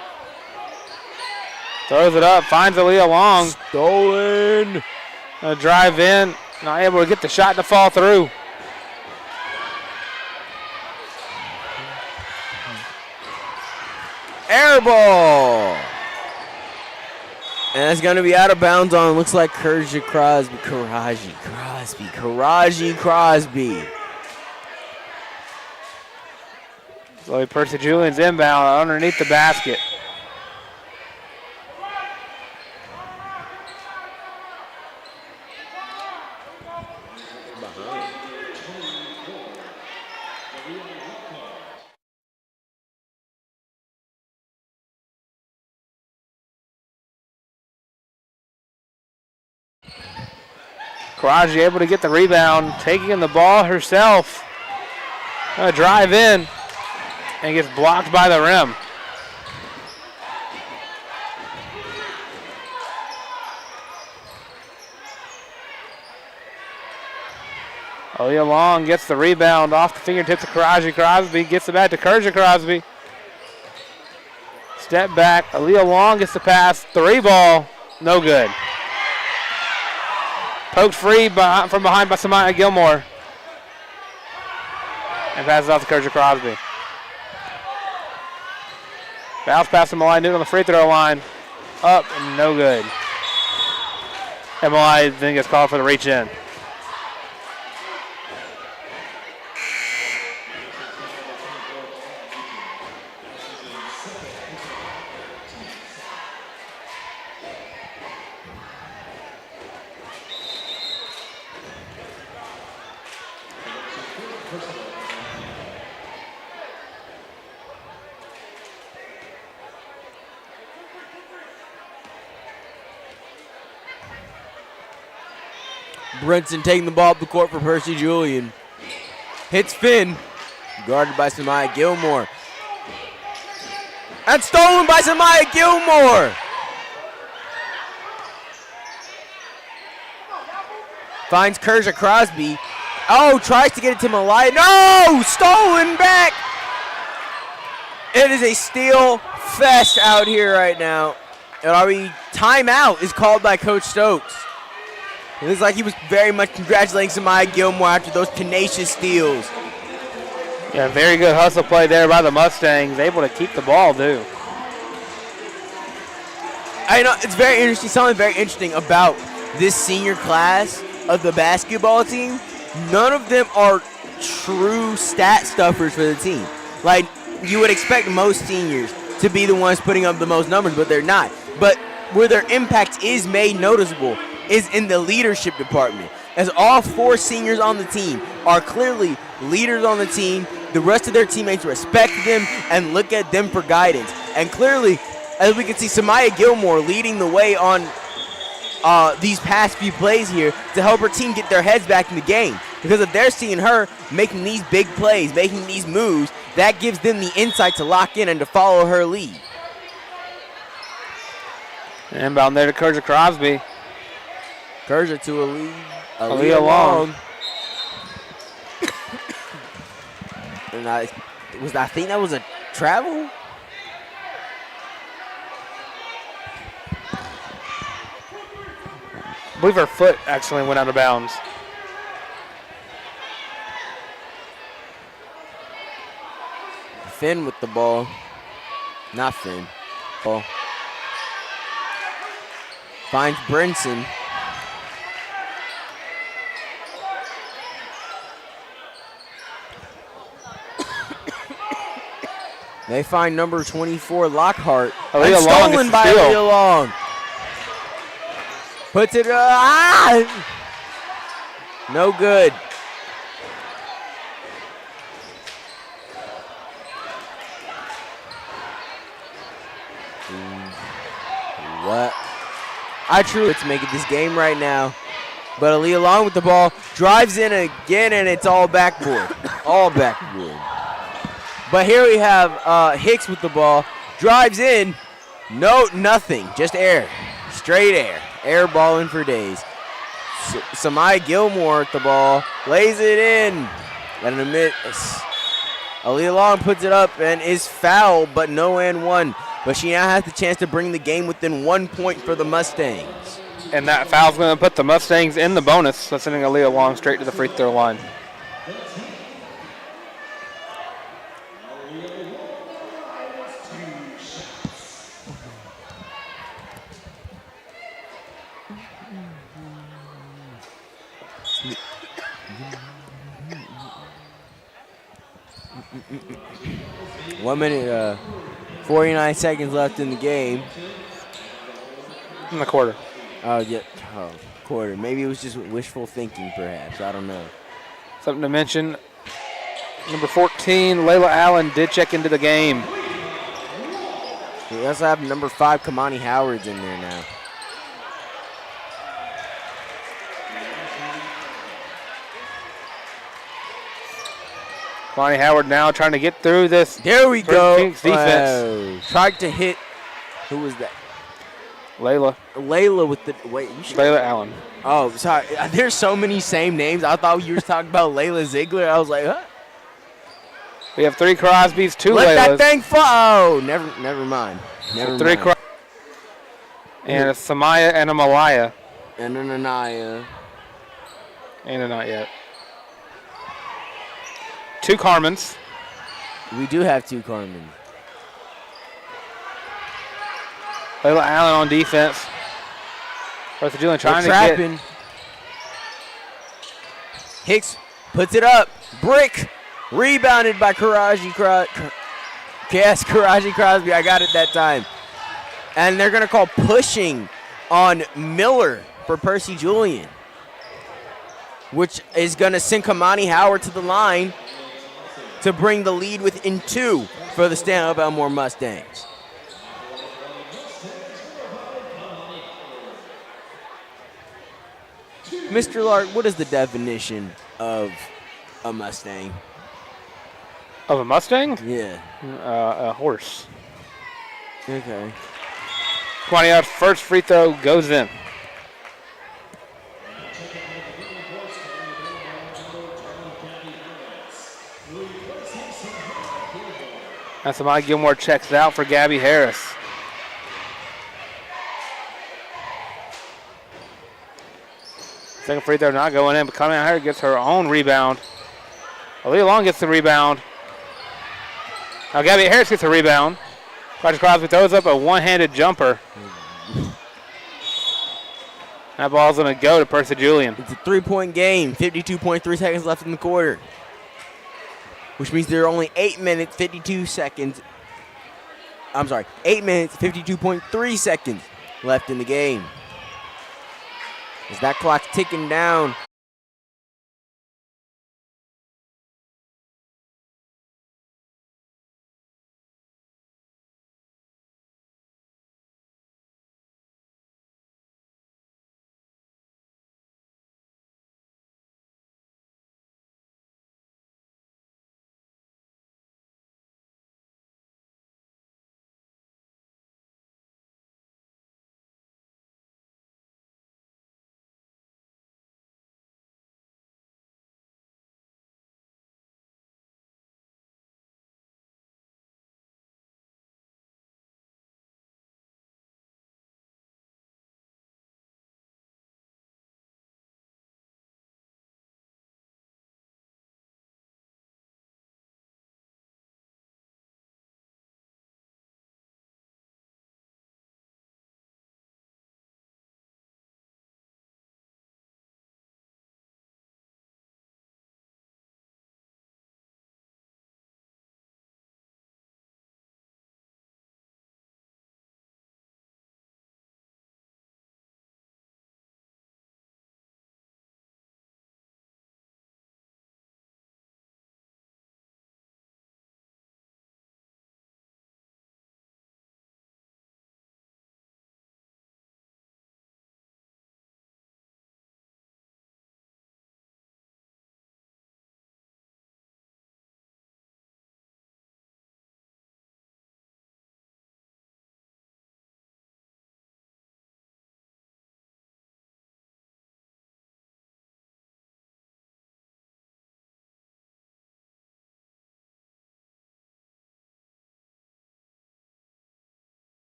Throws it up, finds Aaliyah Long. Stolen. Drive in, not able to get the shot to fall through. Air ball. And that's going to be out of bounds on, looks like Karaji Crosby. So Percy Julian's inbound underneath the basket. Karaji able to get the rebound, taking the ball herself. Drive in and gets blocked by the rim. Aaliyah Long gets the rebound off the fingertips of Karaji Crosby, gets it back to Kerja Crosby. Step back, Aaliyah Long gets the pass, 3 ball, no good. Poked free from behind by Samaya Gilmore. And passes off to Kerja Crosby. Bounce pass to Malai Newton on the free throw line. Up and no good. And Malai then gets called for the reach in. Brinson taking the ball up the court for Percy Julian. Hits Finn. Guarded by Samaya Gilmore. And stolen by Samaya Gilmore. Finds Kerja Crosby. Oh, tries to get it to Malaya. No! Stolen back! It is a steal fest out here right now. And timeout is called by Coach Stokes. It looks like he was very much congratulating Samaya Gilmore after those tenacious steals. Yeah, very good hustle play there by the Mustangs. Able to keep the ball, too. I know, it's very interesting. Something very interesting about this senior class of the basketball team. None of them are true stat stuffers for the team. Like, you would expect most seniors to be the ones putting up the most numbers, but they're not. But where their impact is made noticeable is in the leadership department. As all 4 seniors on the team are clearly leaders on the team, the rest of their teammates respect them and look at them for guidance. And clearly, as we can see, Samaya Gilmore leading the way on these past few plays here to help her team get their heads back in the game. Because if they're seeing her making these big plays, making these moves, that gives them the insight to lock in and to follow her lead. Inbound there to Kerja Crosby. Kerja to a lead. Aaliyah Long. And I think that was a travel? I believe her foot actually went out of bounds. Finn with the ball. Not Finn. Ball. Finds Brinson. They find number 24, Lockhart. And stolen by Aaliyah Long. Puts it, no good. What? I truly to make it this game right now. But Aaliyah Long with the ball, drives in again, and it's all backboard. All backboard. But here we have Hicks with the ball, drives in, nothing, just air, straight air. Air balling for days. Samaya Gilmore at the ball, lays it in, and a miss. Aaliyah Long puts it up and is fouled, but no and one. But she now has the chance to bring the game within 1 point for the Mustangs. And that foul's going to put the Mustangs in the bonus, so sending Aaliyah Long straight to the free throw line. One minute, 49 seconds left in the game. In the quarter. Oh, yeah. Oh, quarter. Maybe it was just wishful thinking, perhaps. I don't know. Something to mention. Number 14, Layla Allen did check into the game. We also have number 5, Kamani Howard's in there now. Bonnie Howard now trying to get through this. There we go. Kings defense. Tried to hit. Who was that? Layla with the wait. Layla Allen. Oh, sorry. There's so many same names. I thought you were talking about Layla Ziegler. I was like, huh? We have 3 Crosbys, 2 Let Laylas. that thing fall. Oh, never mind. Never three mind. And a Samaya and a Malaya. And an Anaya. And a not yet. 2 Carmens. We do have 2 Carmen. Layla Allen on defense. Percy Julian trying to get. Hicks puts it up. Brick. Rebounded by Karaji Crosby. I got it that time. And they're going to call pushing on Miller for Percy Julian, which is going to send Kamani Howard to the line to bring the lead within 2 for the Stanhope Elmore Mustangs. Mr. Lark, what is the definition of a Mustang? Of a Mustang? Yeah. A horse. Okay. 20 yards, first free throw goes in. That's why Gilmore checks out for Gabby Harris. Second free throw not going in, but coming out here gets her own rebound. Aaliyah Long gets the rebound. Now Gabby Harris gets a rebound. Roger Crosby throws up a one-handed jumper. That ball's going to go to Percy Julian. It's a 3-point game, 52.3 seconds left in the quarter. Which means there are only 8 minutes, 52 seconds. I'm sorry, 8 minutes, 52.3 seconds left in the game. As that clock's ticking down.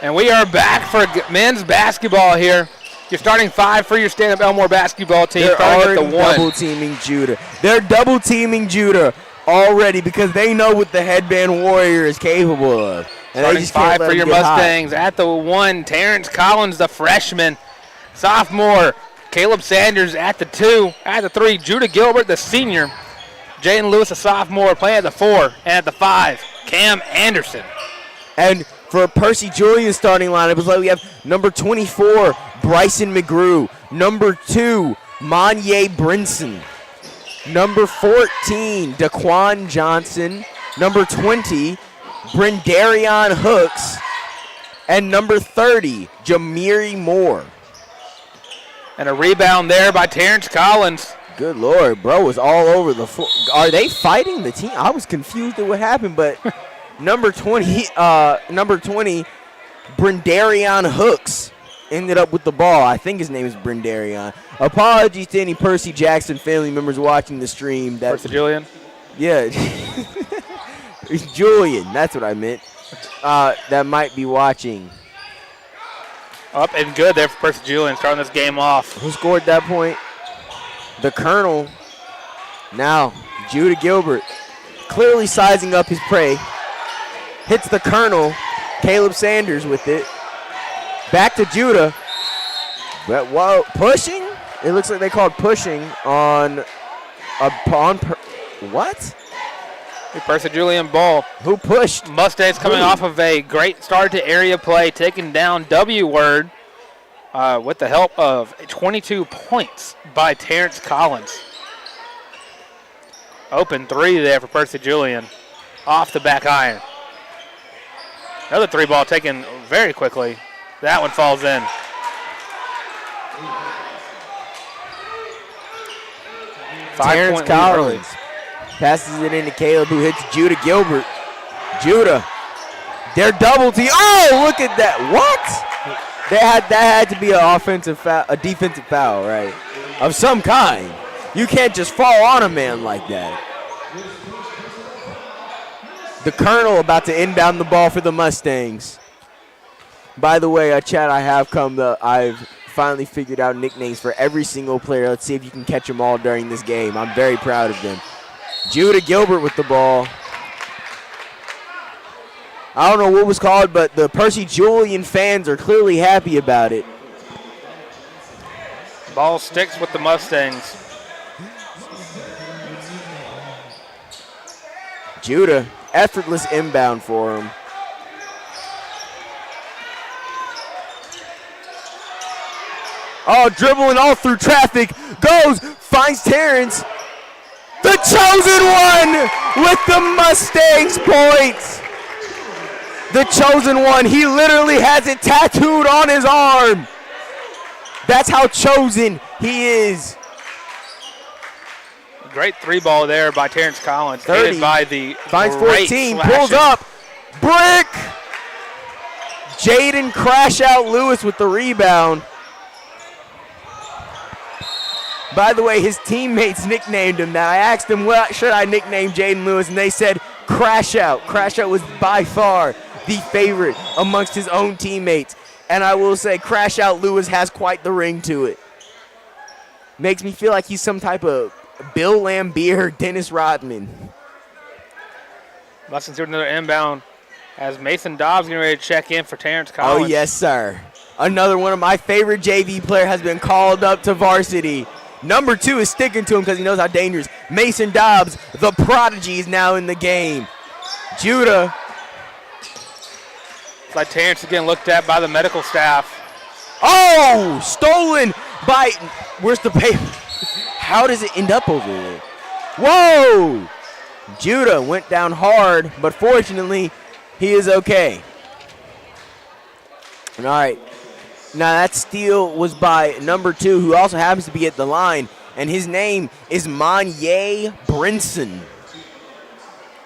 And we are back for men's basketball here. Your starting 5 for your Stanhope Elmore basketball team. They're starting already at the 1. double-teaming Judah. They're double-teaming Judah already because they know what the headband warrior is capable of. And Starting they just can't 5 let for him your get hot. Mustangs. At the 1, Terrence Collins, the freshman. Sophomore, Caleb Sanders at the 2. At the 3, Judah Gilbert, the senior. Jaden Lewis, a sophomore, playing at the 4. And at the 5, Cam Anderson. And for Percy Julian starting lineup, it was like we have number 24, Bryson McGrew. Number 2, Monye Brinson. Number 14, Daquan Johnson. Number 20, Brendarion Hooks. And number 30, Jamiri Moore. And a rebound there by Terrence Collins. Good Lord, bro was all over the floor. Are they fighting the team? I was confused at what happened, but number 20, Brendarion Hooks ended up with the ball. I think his name is Brendarion. Apologies to any Percy Jackson family members watching the stream. Percy Julian? Yeah. It's Julian, that's what I meant. That might be watching. Up and good there for Percy Julian, starting this game off. Who scored that point? The Colonel. Now, Judah Gilbert clearly sizing up his prey. Hits the Colonel. Caleb Sanders with it. Back to Judah. But whoa, pushing? It looks like they called pushing on what? Percy Julian ball. Who pushed? Mustangs coming off of a great start to area play, taking down W-Word with the help of 22 points by Terrence Collins. Open 3 there for Percy Julian. Off the back iron. Another 3 ball taken very quickly. That one falls in. Terrence Collins passes it into Caleb, who hits Judah Gilbert. Judah, they're double team. Oh, look at that! What? That had to be a defensive foul, right? Of some kind. You can't just fall on a man like that. The Colonel about to inbound the ball for the Mustangs. By the way, chat, I've finally figured out nicknames for every single player. Let's see if you can catch them all during this game. I'm very proud of them. Judah Gilbert with the ball. I don't know what was called, but the Percy Julian fans are clearly happy about it. Ball sticks with the Mustangs. Judah, effortless inbound for him. Oh, dribbling all through traffic. Goes, finds Terrence. The chosen one with the Mustangs points. The chosen one. He literally has it tattooed on his arm. That's how chosen he is. Great 3 ball there by Terrence Collins. 30. Aided by the finds 14. slashes. Pulls up. Brick. Jaden Crash Out Lewis with the rebound. By the way, his teammates nicknamed him that. I asked him, what should I nickname Jaden Lewis? And they said Crash Out. Crash Out was by far the favorite amongst his own teammates. And I will say, Crash Out Lewis has quite the ring to it. Makes me feel like he's some type of Bill Lambier, Dennis Rodman. Mustangs do another inbound as Mason Dobbs getting ready to check in for Terrence Collins. Oh, yes, sir. Another one of my favorite JV player has been called up to varsity. Number 2 is sticking to him because he knows how dangerous. Mason Dobbs, the prodigy, is now in the game. Judah. It's like Terrence again looked at by the medical staff. Oh, stolen by, where's the paper? How does it end up over there? Whoa! Judah went down hard, but fortunately, he is okay. All right. Now, that steal was by number 2, who also happens to be at the line, and his name is Monye Brinson.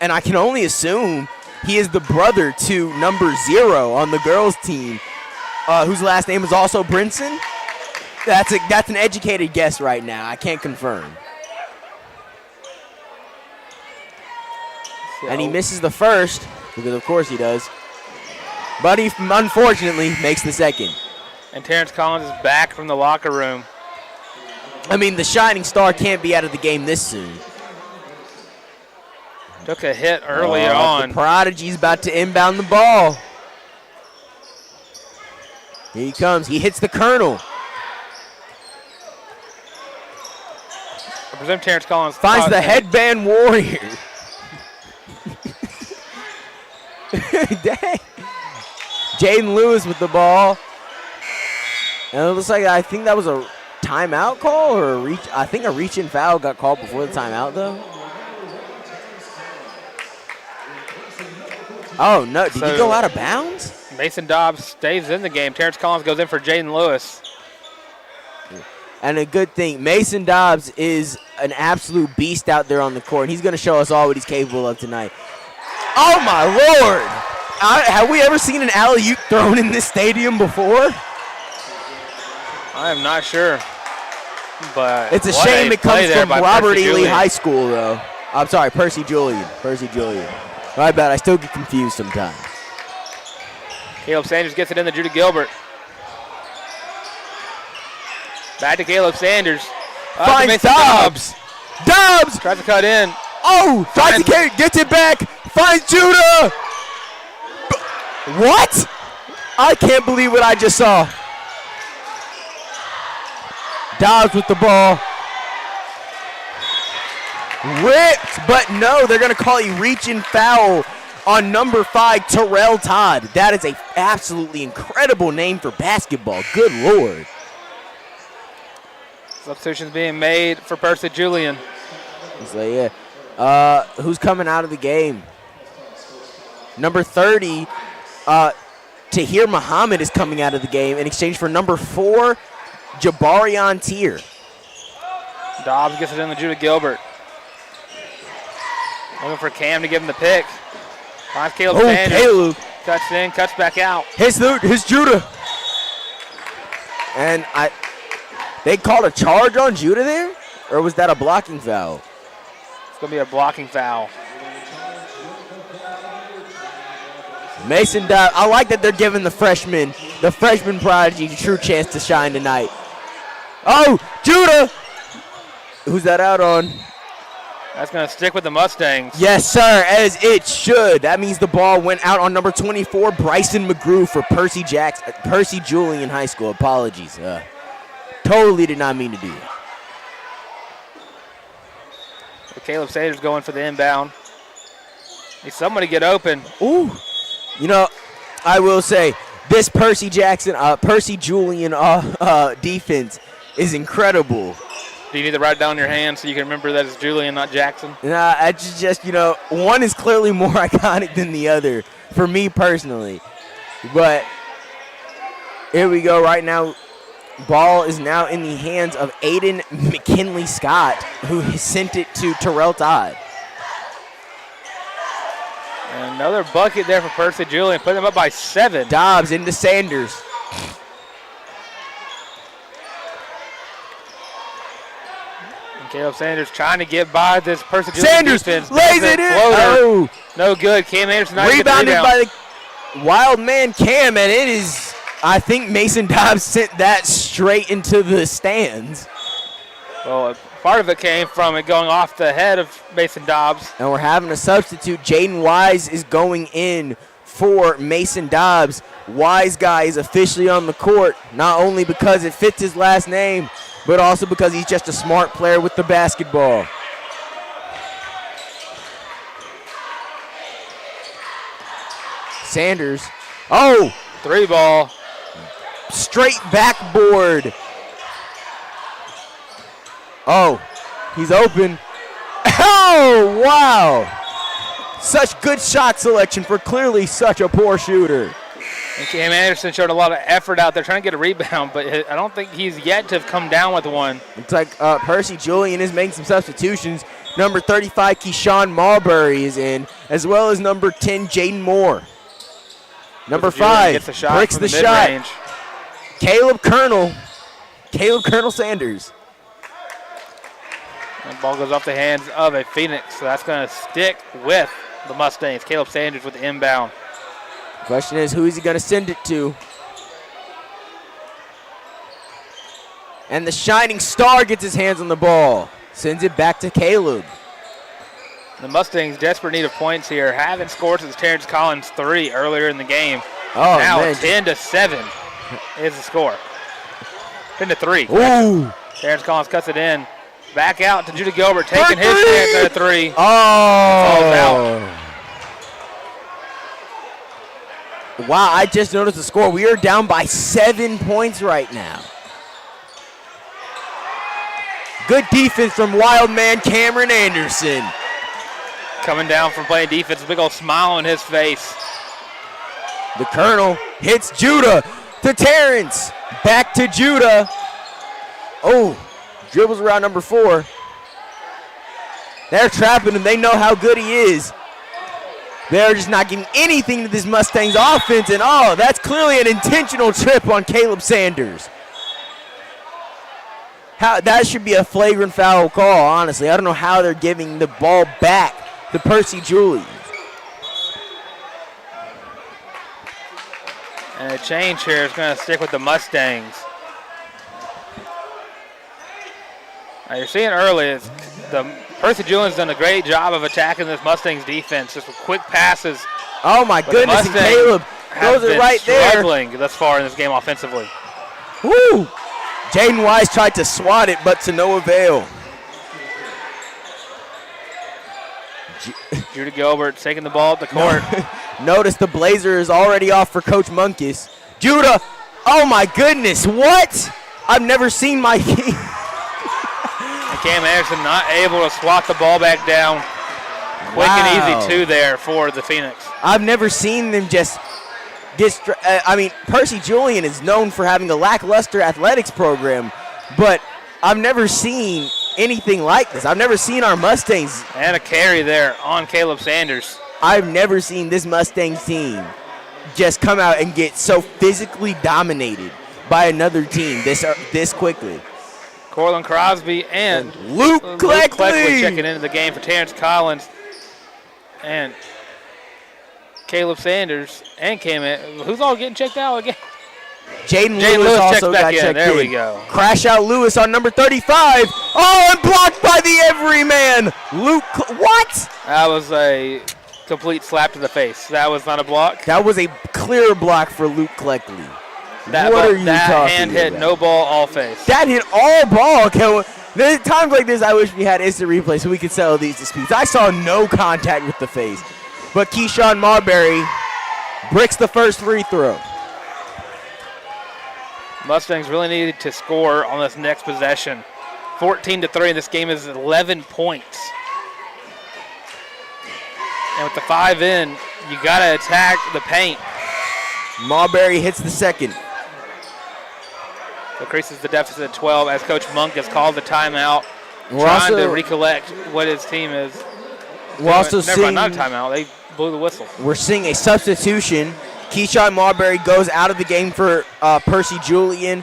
And I can only assume he is the brother to number 0 on the girls' team, whose last name is also Brinson. That's an educated guess right now. I can't confirm. And he misses the first, because of course he does. But he unfortunately makes the second. And Terrence Collins is back from the locker room. I mean, the shining star can't be out of the game this soon. Took a hit early on. The Prodigy's about to inbound the ball. Here he comes. He hits the Colonel. I presume Terrence Collins finds the headband warrior. Dang. Jaden Lewis with the ball. And it looks like, I think that was a timeout call or a reach. I think a reach-in foul got called before the timeout, though. Oh, no. Did he go out of bounds? Mason Dobbs stays in the game. Terrence Collins goes in for Jaden Lewis. And a good thing, Mason Dobbs is an absolute beast out there on the court. And he's going to show us all what he's capable of tonight. Oh, my Lord. Have we ever seen an alley-oop thrown in this stadium before? I am not sure. But it's a shame it comes from Robert E. Lee High School, though. I'm sorry, Percy Julian. Percy Julian. My bad, I still get confused sometimes. Caleb Sanders gets it in to Judah Gilbert. Back to Caleb Sanders. Finds Dobbs. Dobbs! Tries to cut in. Oh! Tries to carry, gets it back. Finds Judah! What? I can't believe what I just saw. Dobbs with the ball. Ripped, but no, they're going to call a reach-in foul on number 5, Terrell Todd. That is an absolutely incredible name for basketball. Good Lord. Substitutions being made for Percy Julian. So, yeah. Who's coming out of the game? Number 30, Tahir Muhammad is coming out of the game in exchange for number 4, Jabarion Tier. Dobbs gets it in to Judah Gilbert. Looking for Cam to give him the pick. Finds Caleb Sanders. Caleb. Cuts in, cuts back out. His Judah. And they called a charge on Judah there? Or was that a blocking foul? It's going to be a blocking foul. Mason Dobbs. I like that they're giving the freshman prodigy a true chance to shine tonight. Oh, Judah. Who's that out on? That's going to stick with the Mustangs. Yes, sir, as it should. That means the ball went out on number 24, Bryson McGrew for Percy Julian High School. Apologies. Totally did not mean to do that. So Caleb Sanders going for the inbound. Needs somebody to get open. Ooh. You know, I will say, this Percy Julian defense is incredible. Do you need to write it down in your hand so you can remember that it's Julian, not Jackson? Nah, I just one is clearly more iconic than the other for me personally. But here we go right now. Ball is now in the hands of Aiden McKinley Scott, who has sent it to Terrell Todd. And another bucket there for Percy Julian, putting them up by 7. Dobbs into Sanders. Caleb Sanders trying to get by this Percy Julian Sanders defense. lays it in. Oh. No good. Cam Anderson not rebounded by the wild man Cam, and it is, I think Mason Dobbs sent that straight into the stands. Well, part of it came from it going off the head of Mason Dobbs. And we're having a substitute. Jaden Wise is going in for Mason Dobbs. Wise guy is officially on the court, not only because it fits his last name, but also because he's just a smart player with the basketball. Sanders. Oh! 3 ball. Straight backboard. Oh, he's open. Oh, wow. Such good shot selection for clearly such a poor shooter. And Cam Anderson showed a lot of effort out there trying to get a rebound, but I don't think he's yet to have come down with one. It's like Percy Julian is making some substitutions. Number 35, Keyshawn Marbury is in, as well as number 10, Jaden Moore. Number 5, breaks the shot. Caleb Colonel Sanders. And the ball goes off the hands of a Phoenix, so that's going to stick with the Mustangs. Caleb Sanders with the inbound. Question is, who is he going to send it to? And the Shining Star gets his hands on the ball. Sends it back to Caleb. The Mustangs desperate need of points here. Haven't scored since Terrence Collins 3 earlier in the game. Oh, now man. 10-7 is the score. 10-3. Ooh. Terrence Collins cuts it in. Back out to Judah Gilbert, taking his chance at a 3. Oh. Wow, I just noticed the score. We are down by 7 points right now. Good defense from wild man Cameron Anderson. Coming down from playing defense, a big old smile on his face. The Colonel hits Judah to Terrence. Back to Judah. Oh, dribbles around number 4. They're trapping him. They know how good he is. They're just not giving anything to this Mustangs offense. And oh, that's clearly an intentional trip on Caleb Sanders. That should be a flagrant foul call, honestly. I don't know how they're giving the ball back to Percy Julian. And a change here is going to stick with the Mustangs. Now you're seeing early is Percy Julian's done a great job of attacking this Mustangs defense, just with quick passes. Oh my goodness, and Caleb throws it right there. Struggling thus far in this game offensively. Woo! Jaden Wise tried to swat it, but to no avail. Judah Gilbert taking the ball up the court. Notice the blazer is already off for Coach Munkus. Judah, oh my goodness, what? I've never seen my team. Cam Anderson not able to swat the ball back down. Quick and easy 2 there for the Phoenix. I've never seen them just Percy Julian is known for having a lackluster athletics program, but I've never seen anything like this. I've never seen our Mustangs. And a carry there on Caleb Sanders. I've never seen this Mustangs team just come out and get so physically dominated by another team this quickly. Cortland Crosby and Luke Cleckley checking into the game for Terrence Collins. And Caleb Sanders and who's all getting checked out again? Jaden Lewis also got checked in. There we go. Crash out Lewis on number 35. Oh, and blocked by the everyman. What? That was a complete slap to the face. That was not a block. That was a clear block for Luke Cleckley. That hand hit no ball, all face. That hit all ball. There's times like this I wish we had instant replay so we could settle these disputes. I saw no contact with the face. But Keyshawn Marbury bricks the first free throw. Mustangs really needed to score on this next possession. 14-3, this game is 11 points. And with the 5 in, you got to attack the paint. Marbury hits the second. Increases the deficit at 12 as Coach Monk has called the timeout, trying to recollect what his team is. We're also seeing not a timeout. They blew the whistle. We're seeing a substitution. Keyshawn Marbury goes out of the game for Percy Julian,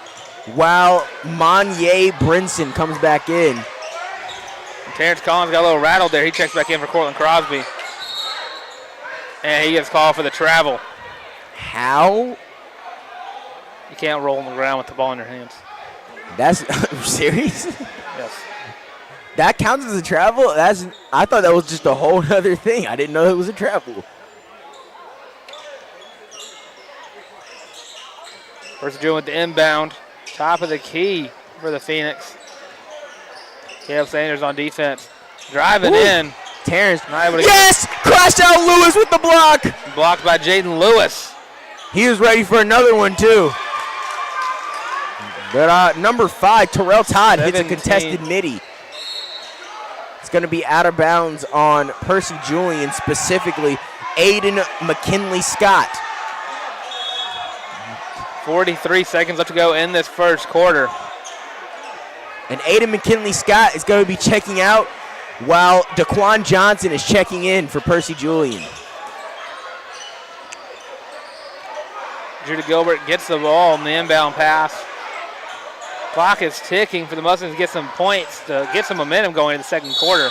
while Monye Brinson comes back in. Terrence Collins got a little rattled there. He checks back in for Cortland Crosby. And he gets called for the travel. How? You can't roll on the ground with the ball in your hands. That's serious? Yes. That counts as a travel? I thought that was just a whole other thing. I didn't know it was a travel. Percy Julian with the inbound. Top of the key for the Phoenix. Caleb Sanders on defense. Driving in. Terrence. Not able to Crashed out Lewis with the block. Blocked by Jaden Lewis. He was ready for another one, too. But number 5, Terrell Todd, hits a contested midi. It's going to be out of bounds on Percy Julian, specifically Aiden McKinley Scott. 43 seconds left to go in this first quarter. And Aiden McKinley Scott is going to be checking out while Daquan Johnson is checking in for Percy Julian. Judah Gilbert gets the ball on the inbound pass. Clock is ticking for the Mustangs to get some points, to get some momentum going in the second quarter.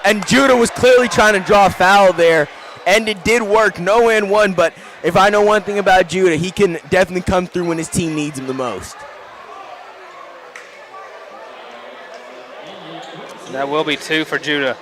And Judah was clearly trying to draw a foul there And it did work. No and one, but if I know one thing about Judah, he can definitely come through when his team needs him the most. That will be 2 for Judah.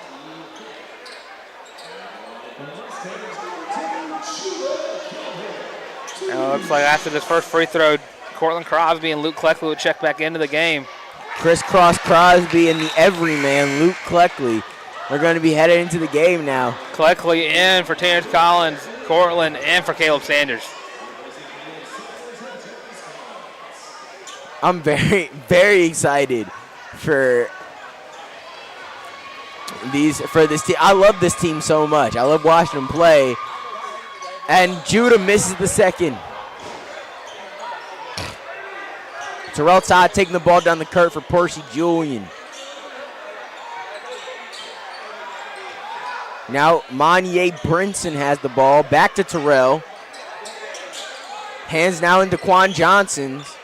And it looks like after this first free throw, Cortland Crosby and Luke Cleckley will check back into the game. Crisscross Crosby and the everyman, Luke Cleckley, are going to be headed into the game now. Cleckley in for Terrence Collins, Cortland, and for Caleb Sanders. I'm very, very excited for this team. I love this team so much. I love watching them play. And Judah misses the second. Terrell Todd taking the ball down the court for Percy Julian. Now Monye Brinson has the ball. Back to Terrell. Hands now into Quan Johnson's.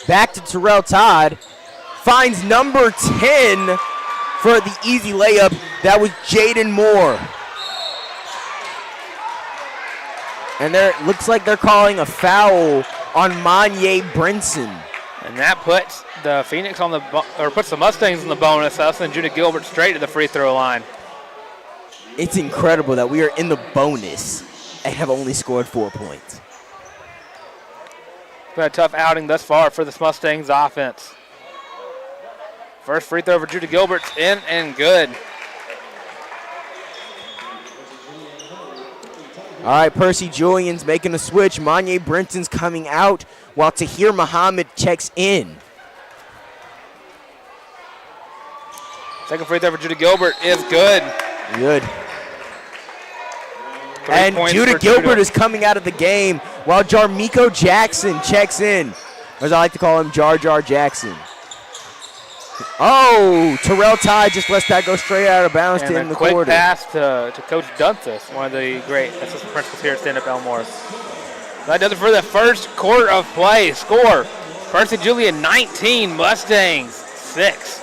Back to Terrell Todd. Finds number 10 for the easy layup. That was Jaden Moore. And there looks like they're calling a foul on Monye Brinson. And that puts the Phoenix on puts the Mustangs in the bonus. Thus, and Judah Gilbert straight to the free throw line. It's incredible that we are in the bonus and have only scored 4 points. Been a tough outing thus far for this Mustangs offense. First free throw for Judah Gilbert's in and good. All right, Percy Julian's making a switch. Monye Brinson's coming out while Tahir Muhammad checks in. Second free throw for Judah Gilbert is good. Good. And Judah Gilbert is coming out of the game while Jarmiko Jackson checks in. As I like to call him, Jar Jar Jackson. Oh, Terrell Todd just lets that go straight out of bounds to end the quarter. Quick pass to Coach Dunthus, one of the great assistant principals here at Stanhope Elmore. That does it for the first quarter of play. Score, Percy Julian 19, Mustangs 6.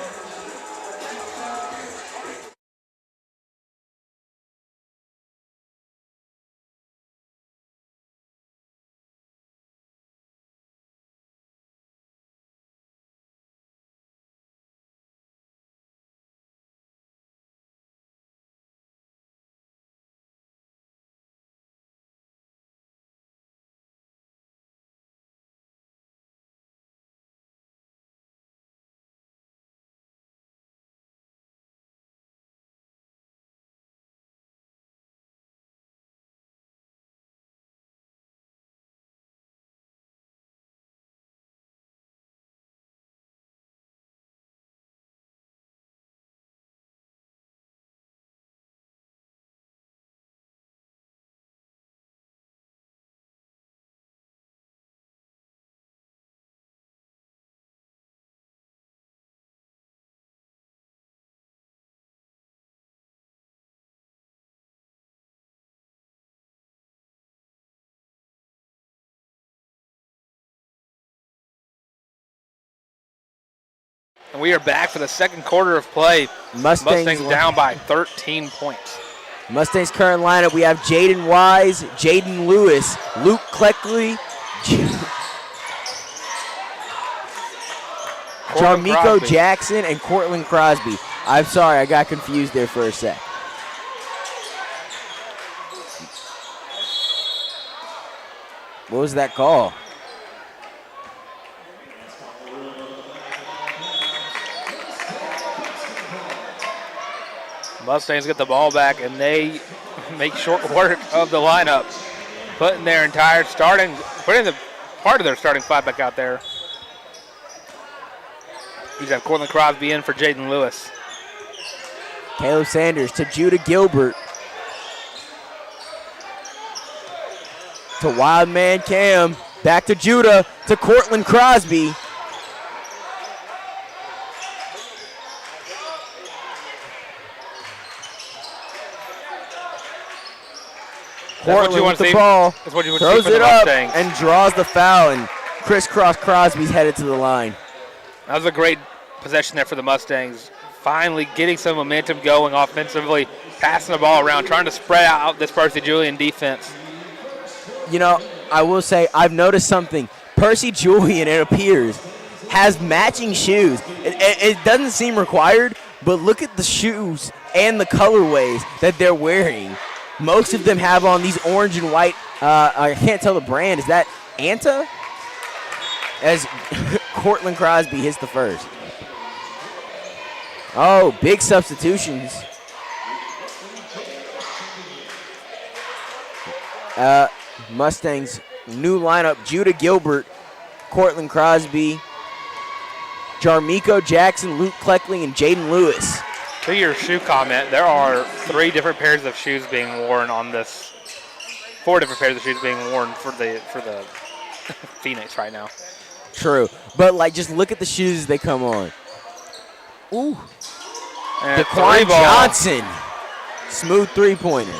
And we are back for the second quarter of play. Mustangs down by 13 points. Mustangs current lineup, we have Jaden Wise, Jaden Lewis, Luke Cleckley, Jarmiko Jackson, and Cortland Crosby. I'm sorry, I got confused there for a sec. What was that call? Mustangs get the ball back, and they make short work of the lineup, putting the part of their starting five back out there. You have Cortland Crosby in for Jaden Lewis. Caleb Sanders to Judah Gilbert. To Wildman Cam. Back to Judah. To Cortland Crosby. Cortland with the ball, throws it up and draws the foul, and Crisscross Crosby's headed to the line. That was a great possession there for the Mustangs. Finally getting some momentum going offensively. passing the ball around, trying to spread out this Percy Julian defense. You know, I will say I've noticed something. Percy Julian, it appears, has matching shoes. It doesn't seem required, but look at the shoes and the colorways that they're wearing. Most of them have on these orange and white. I can't tell the brand. Is that Anta? As Cortland Crosby hits the first. Oh, big substitutions. Mustangs new lineup: Judah Gilbert, Cortland Crosby, Jarmico Jackson, Luke Cleckley, and Jaden Lewis. To your shoe comment, there are 3 different pairs of shoes being worn on this. 4 different pairs of shoes being worn for the Phoenix right now. True, but like just look at the shoes as they come on. Ooh, DeQuan Johnson, smooth 3-pointer.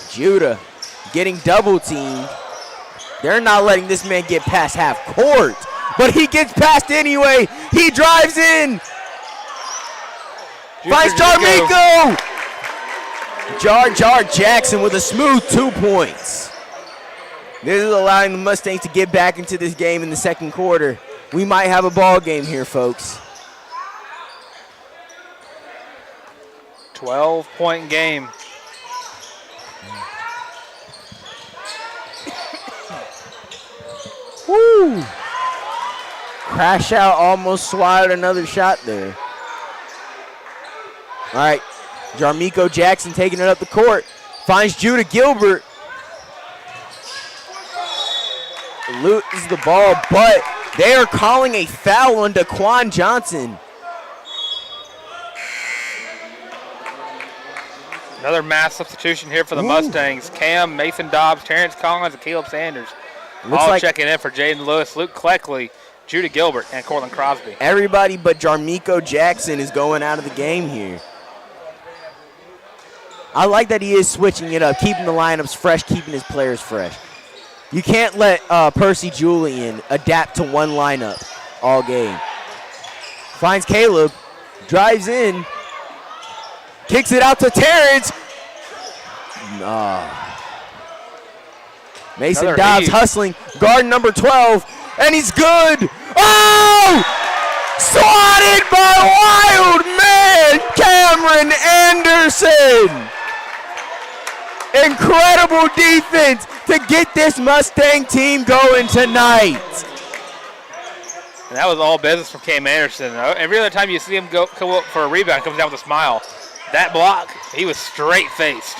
Judah getting double teamed. They're not letting this man get past half court, but he gets past anyway. He drives in. Finds Jarmico. Jar Jackson with a smooth 2 points. This is allowing the Mustangs to get back into this game in the second quarter. We might have a ball game here, folks. 12-point game. Woo! Crash out, almost swatted another shot there. All right, Jarmico Jackson taking it up the court. Finds Judah Gilbert. Loses the ball, but they are calling a foul on DeQuan Johnson. Another mass substitution here for the Mustangs. Cam, Mason Dobbs, Terrence Collins, and Caleb Sanders. All checking in for Jaden Lewis, Luke Cleckley, Judah Gilbert, and Cortland Crosby. Everybody but Jarmico Jackson is going out of the game here. I like that he is switching it up, keeping the lineups fresh, keeping his players fresh. You can't let Percy Julian adapt to one lineup all game. Finds Caleb, drives in, kicks it out to Terrence. Mason Dobbs hustling, guard number 12, and he's good. Oh! Swatted by wild man Cameron Anderson. Incredible defense to get this Mustang team going tonight. And that was all business from Cam Anderson. Every other time you see him come up for a rebound, comes down with a smile. That block, he was straight-faced.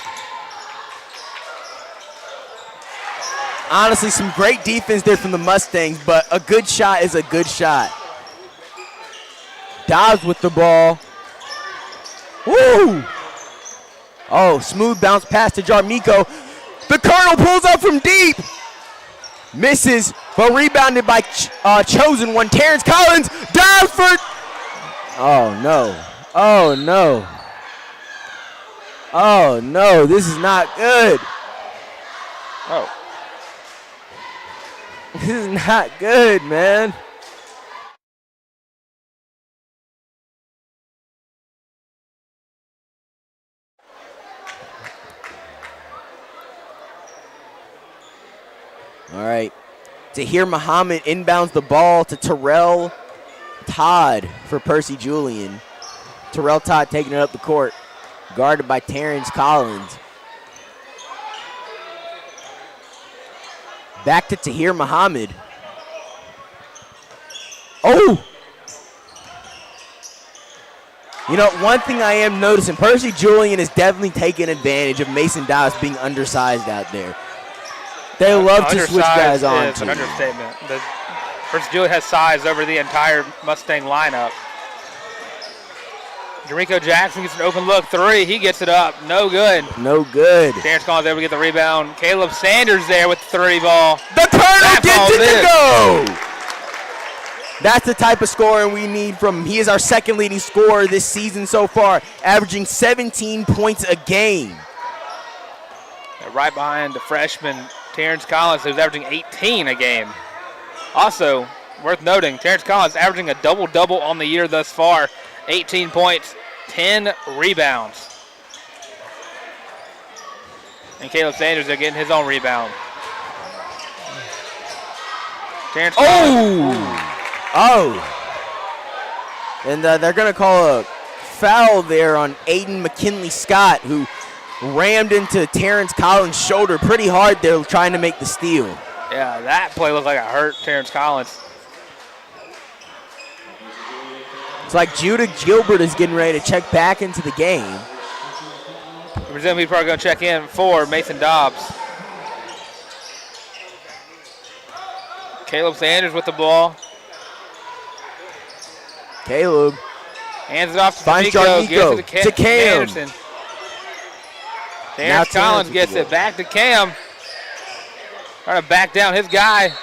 Honestly, some great defense there from the Mustangs, but a good shot is a good shot. Dobbs with the ball. Woo! Oh, smooth bounce pass to Jarmico. The Colonel pulls up from deep. Misses, but rebounded by Chosen One. Terrence Collins, down for... Oh, no. Oh, no. Oh, no, this is not good. Oh. This is not good, man. All right. Tahir Muhammad inbounds the ball to Terrell Todd for Percy Julian. Terrell Todd taking it up the court, guarded by Terrence Collins. Back to Tahir Muhammad. Oh! You know, one thing I am noticing, Percy Julian is definitely taking advantage of Mason Dobbs being undersized out there. They love to switch guys on. It's an understatement. Percy Julian has size over the entire Mustang lineup. Jarmico Jackson gets an open look three. He gets it up. No good. No good. Terrence Collins able to get the rebound. Caleb Sanders there with the 3 ball. The Colonel gets it to go. That's the type of scoring we need from him. He is our second leading scorer this season so far, averaging 17 points a game. Right behind the freshman Terrence Collins, who's averaging 18 a game. Also, worth noting, Terrence Collins averaging a double-double on the year thus far. 18 points, 10 rebounds. And Caleb Sanders are getting his own rebound. Terrence And they're going to call a foul there on Aiden McKinley Scott, who rammed into Terrence Collins' shoulder pretty hard there trying to make the steal. Yeah, that play looked like it hurt Terrence Collins. It's like Judah Gilbert is getting ready to check back into the game. Presumably probably going to check in for Mason Dobbs. Caleb Sanders with the ball. Caleb hands it off to finds Jarnico. Jarnico Gives it to Cam. Anderson. Terrence Collins gets it back to Cam. Trying to back down his guy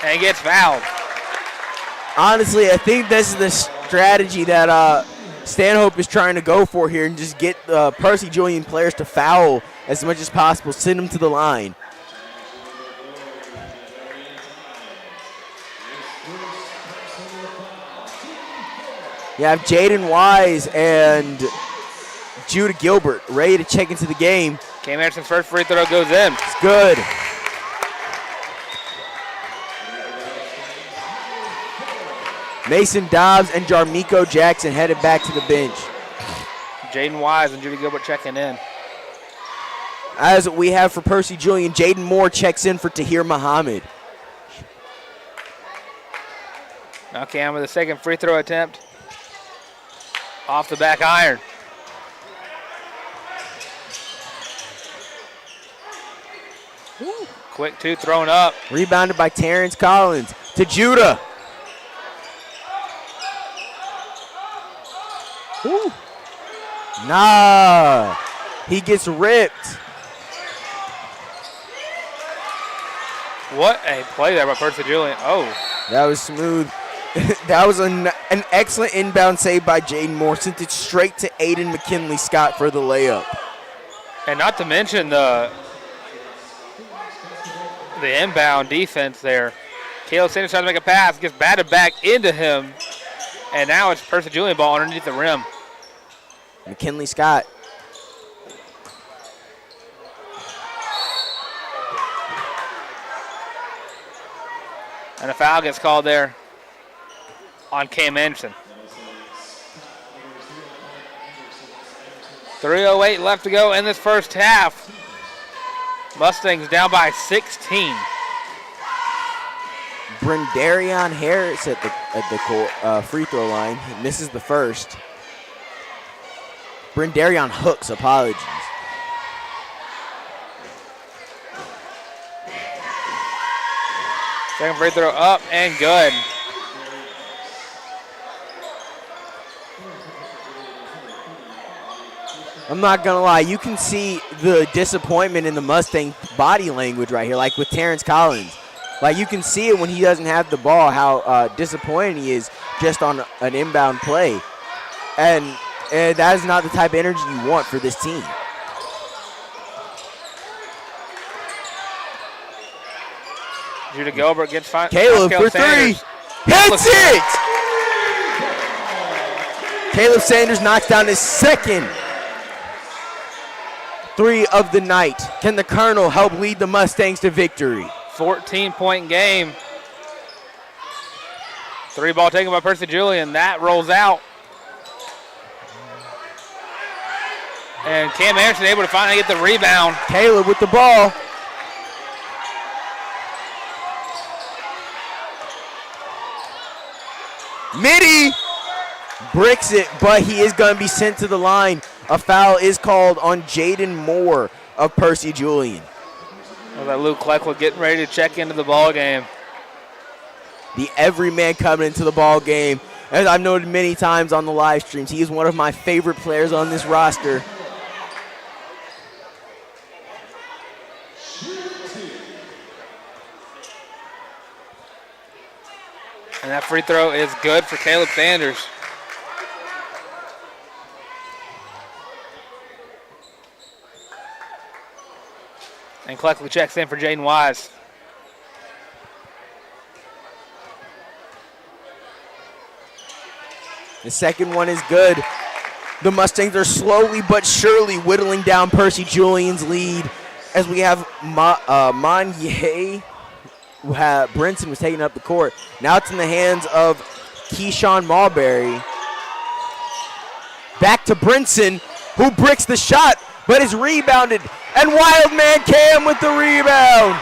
and gets fouled. Honestly, I think this is the strategy that Stanhope is trying to go for here and just get Percy Julian players to foul as much as possible, send them to the line. You have Jaden Wise and Judah Gilbert ready to check into the game. Cam Anderson's first free throw goes in. It's good. Mason Dobbs and Jarmico Jackson headed back to the bench. Jaden Wise and Judah Gilbert checking in. As we have for Percy Julian, Jaden Moore checks in for Tahir Muhammad. Now Cam with a second free throw attempt. Off the back iron. Woo. Quick two thrown up. Rebounded by Terrence Collins to Judah. Woo. Nah, he gets ripped. What a play there by Percy Julian. Oh. That was smooth. That was an excellent inbound save by Jaden Moore. Sent it straight to Aiden McKinley Scott for the layup. And not to mention the inbound defense there. Caleb Sanders trying to make a pass, gets batted back into him, and now it's Percy Julian ball underneath the rim. McKinley Scott. And a foul gets called there on Cam Anderson. 3:08 left to go in this first half. Mustangs down by 16. Brendarion Harris at the free throw line. Misses the first. Brendarion hooks, apologies. Second free throw up and good. I'm not going to lie. You can see the disappointment in the Mustang body language right here, like with Terrence Collins. Like, you can see it when he doesn't have the ball, how disappointed he is just on an inbound play. And that is not the type of energy you want for this team. Judah Gilbert gets fine. Caleb for three. Hits it! Caleb Sanders knocks down his second three of the night. Can the Colonel help lead the Mustangs to victory? 14-point game. Three ball taken by Percy Julian. That rolls out. And Cam Anderson able to finally get the rebound. Caleb with the ball. Mitty bricks it, but he is going to be sent to the line. A foul is called on Jaden Moore of Percy Julian. That Luke Kleckwood getting ready to check into the ball game. The everyman coming into the ball game. As I've noted many times on the live streams, he is one of my favorite players on this roster. And that free throw is good for Caleb Sanders. And Kleckwood checks in for Jaden Wise. The second one is good. The Mustangs are slowly but surely whittling down Percy Julian's lead as we have Monye, who Brinson was taking up the court. Now it's in the hands of Keyshawn Marbury. Back to Brinson, who bricks the shot, but is rebounded. And Wildman Cam with the rebound.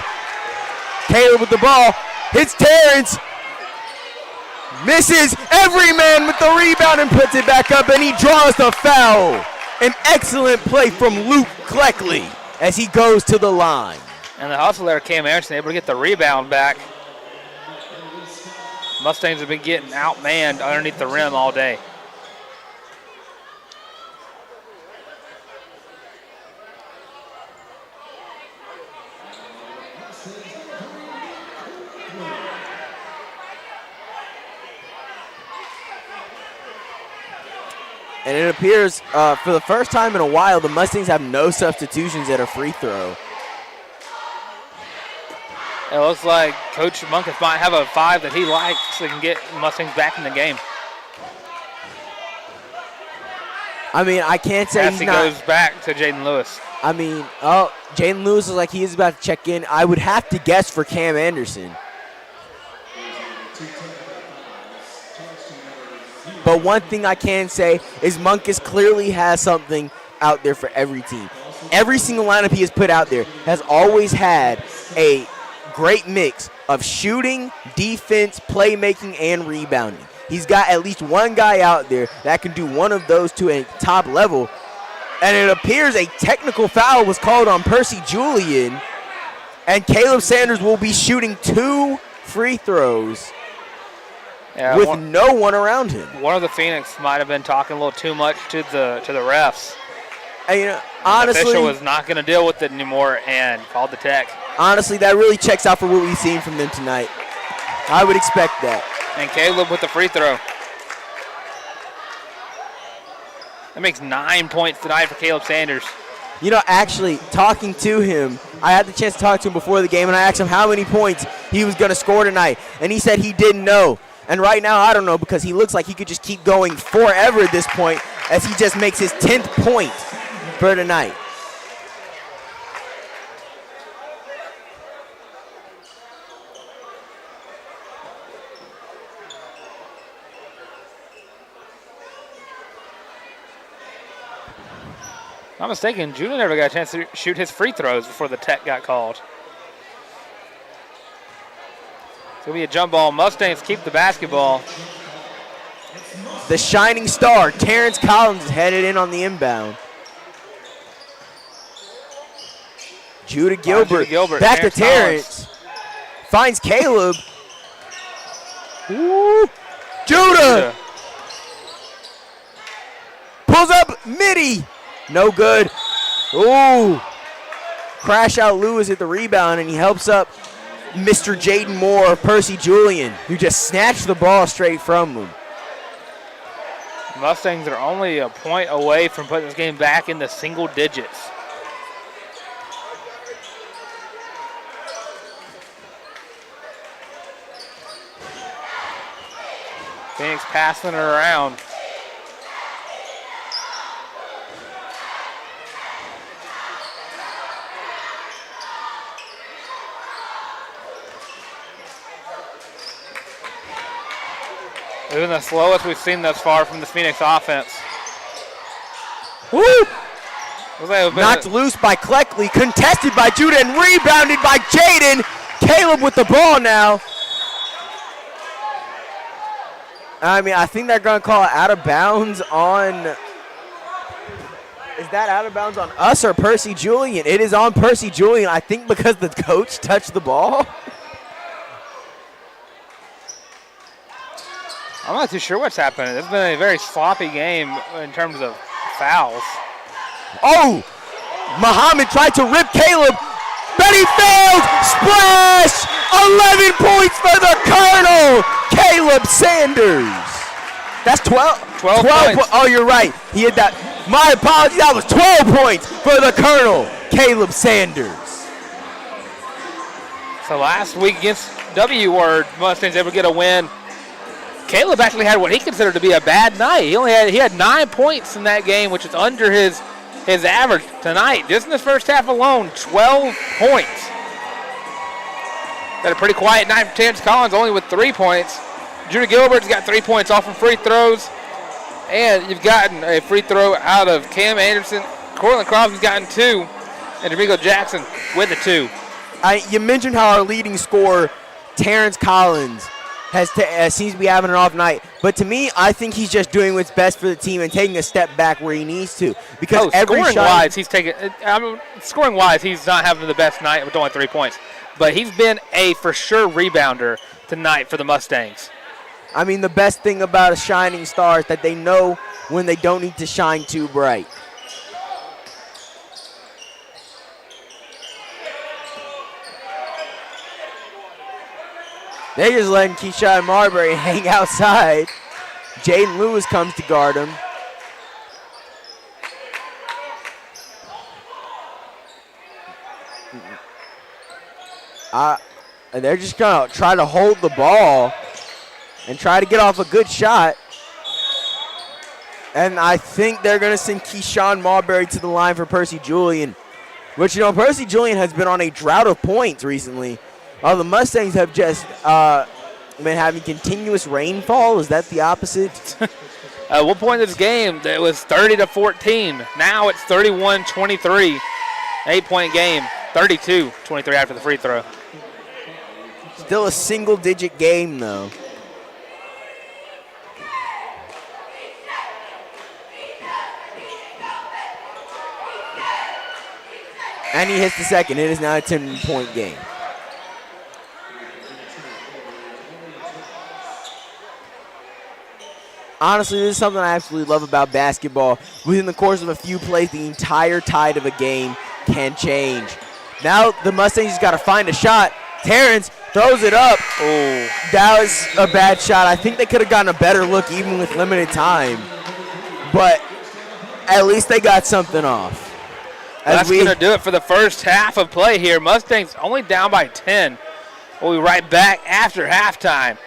Caleb with the ball, hits Terrence. Misses Everyman with the rebound and puts it back up, and he draws the foul. An excellent play from Luke Cleckley as he goes to the line. And the hustler, Cam Anderson, able to get the rebound back. Mustangs have been getting outmanned underneath the rim all day. And it appears for the first time in a while, the Mustangs have no substitutions at a free throw. It looks like Coach Munkus might have a 5 that he likes so he can get Mustangs back in the game. I mean, I can't say as he goes back to Jaden Lewis. I mean, Jaden Lewis is like he is about to check in. I would have to guess for Cam Anderson. But one thing I can say is Munkus clearly has something out there for every team. Every single lineup he has put out there has always had a great mix of shooting, defense, playmaking, and rebounding. He's got at least one guy out there that can do one of those to a top level. And it appears a technical foul was called on Percy Julian, and Caleb Sanders will be shooting 2 free throws. Yeah, with no one around him. One of the Phoenix might have been talking a little too much to the refs. And, honestly, the official was not going to deal with it anymore and called the tech. Honestly, that really checks out for what we've seen from them tonight. I would expect that. And Caleb with the free throw. That makes 9 points tonight for Caleb Sanders. You know, actually, talking to him, I had the chance to talk to him before the game, and I asked him how many points he was going to score tonight. And he said he didn't know. And right now, I don't know, because he looks like he could just keep going forever at this point as he just makes his 10th point for tonight. If I'm not mistaken, Julian never got a chance to shoot his free throws before the tech got called. It's going to be a jump ball. Mustangs keep the basketball. The shining star, Terrence Collins, is headed in on the inbound. Judah Gilbert back to Terrence. Finds Caleb. Ooh. Judah. Pulls up midi. No good. Ooh. Crash out Lewis at the rebound, and he helps up Mr. Jaden Moore, Percy Julian, who just snatched the ball straight from him. Mustangs are only a point away from putting this game back in the single digits. Phoenix passing it around. Even the slowest we've seen thus far from the Phoenix offense. Woo! Knocked loose by Cleckley, contested by Judah, and rebounded by Jaden. Caleb with the ball now. I mean, I think they're going to call it out of bounds on. Is that out of bounds on us or Percy Julian? It is on Percy Julian, I think, because the coach touched the ball. I'm not too sure what's happening. It's been a very sloppy game in terms of fouls. Oh! Muhammad tried to rip Caleb, but he failed! Splash! 11 points for the Colonel! Caleb Sanders. That's 12 points. Oh, you're right. He had that. My apologies. That was 12 points for the Colonel, Caleb Sanders. So last week against W Word, Mustangs able to get a win Caleb actually had what he considered to be a bad night. He had 9 points in that game, which is under his average tonight. Just in the first half alone, 12 points. Got a pretty quiet night for Terrence Collins, only with 3 points. Judah Gilbert's got 3 points off from free throws. And you've gotten a free throw out of Cam Anderson. Cortland Crosby's gotten 2. And Domingo Jackson with a 2. You mentioned how our leading scorer, Terrence Collins, seems to be having an off night. But to me, I think he's just doing what's best for the team and taking a step back where he needs to. Because scoring-wise, he's not having the best night with only 3 points. But he's been a for sure rebounder tonight for the Mustangs. I mean, the best thing about a shining star is that they know when they don't need to shine too bright. They're just letting Keyshawn Marbury hang outside. Jaden Lewis comes to guard him. And they're just going to try to hold the ball and try to get off a good shot. And I think they're going to send Keyshawn Marbury to the line for Percy Julian. Which, Percy Julian has been on a drought of points recently. The Mustangs have just been having continuous rainfall. Is that the opposite? At one point in this game, it was 30-14. Now it's 31-23. 8-point game, 32-23 after the free throw. Still a single-digit game, though. And he hits the second. It is now a 10-point game. Honestly, this is something I absolutely love about basketball. Within the course of a few plays, the entire tide of a game can change. Now the Mustangs just got to find a shot. Terrence throws it up. Oh, that was a bad shot. I think they could have gotten a better look even with limited time. But at least they got something off. That's going to do it for the first half of play here. Mustangs only down by 10. We'll be right back after halftime.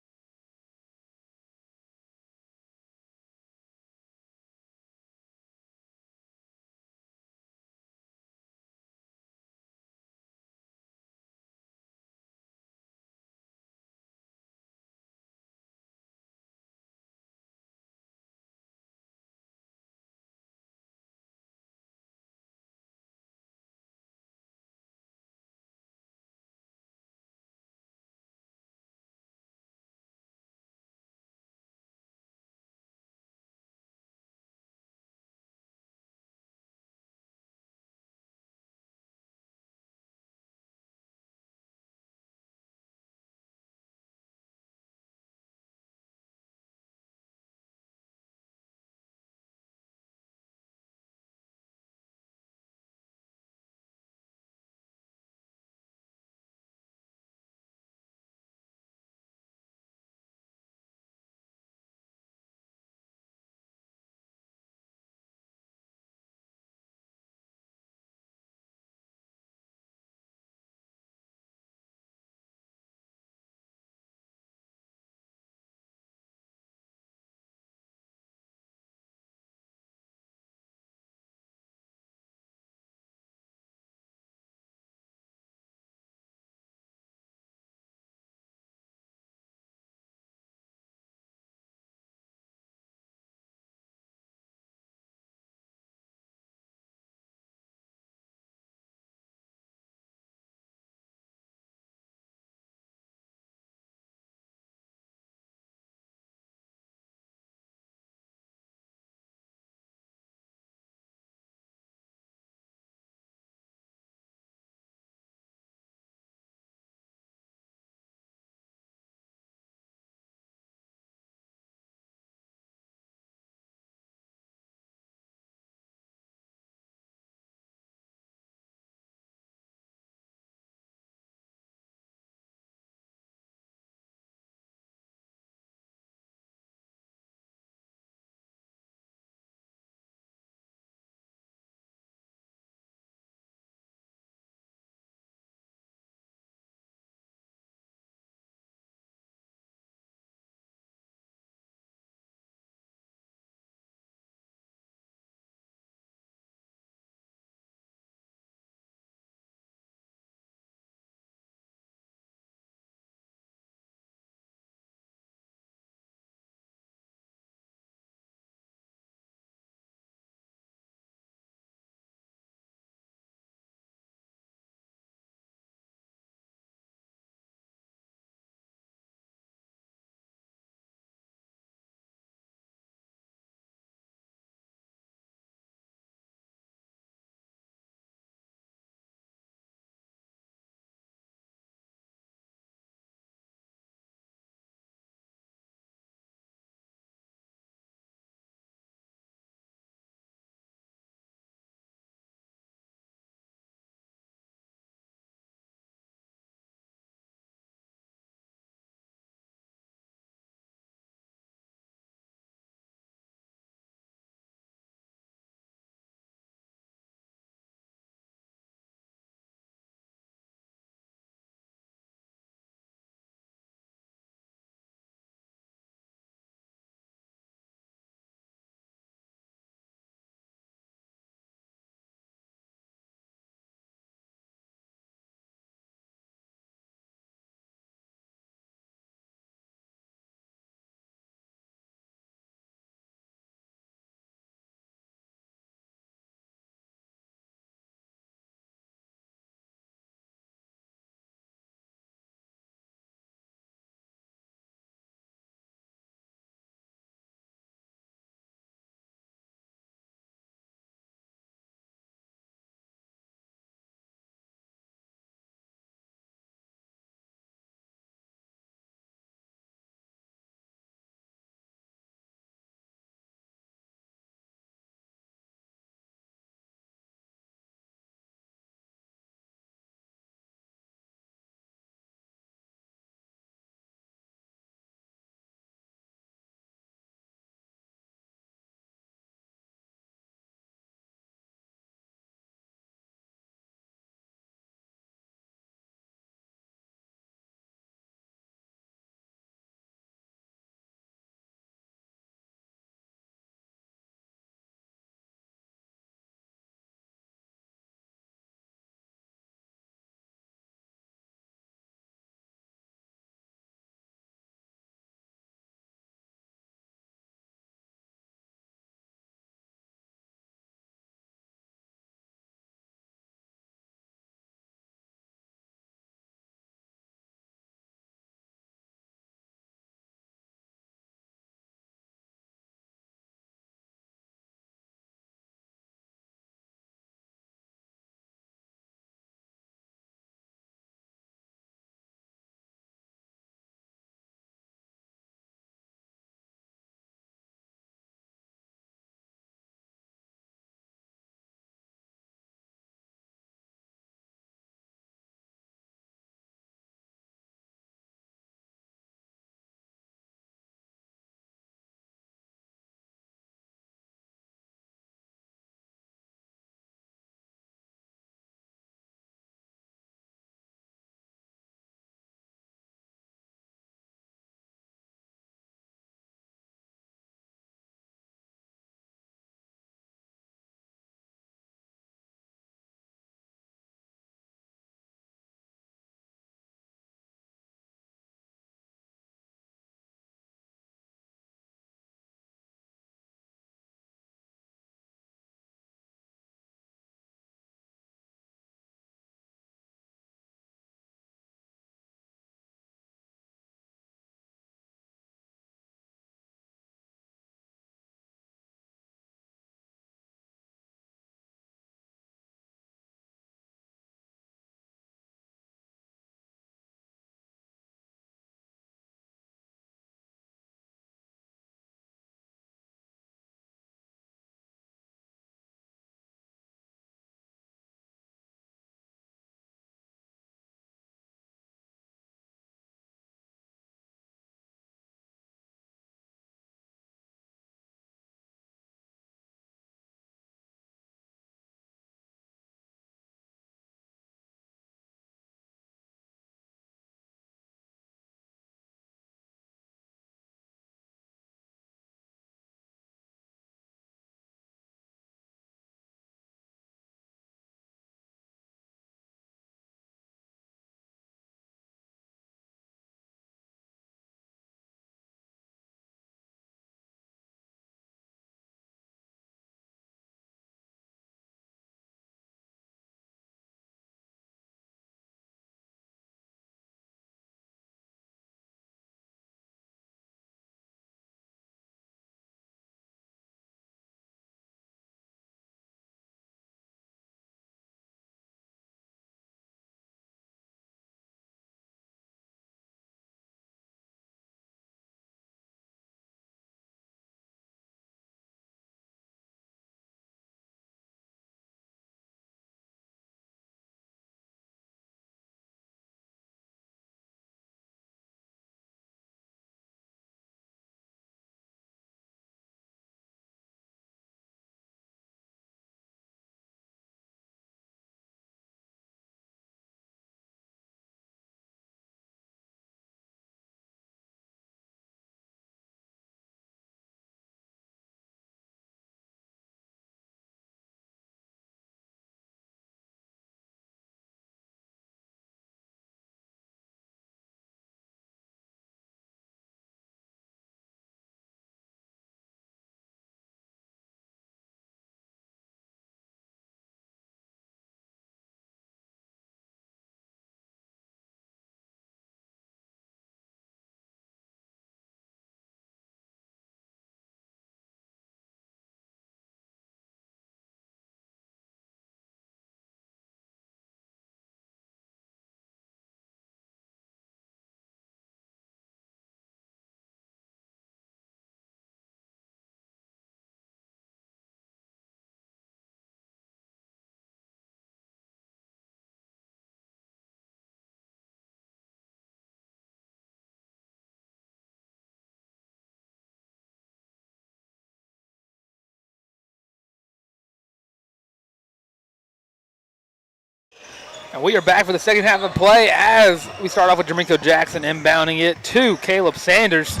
And we are back for the second half of play as we start off with Jermico Jackson inbounding it to Caleb Sanders.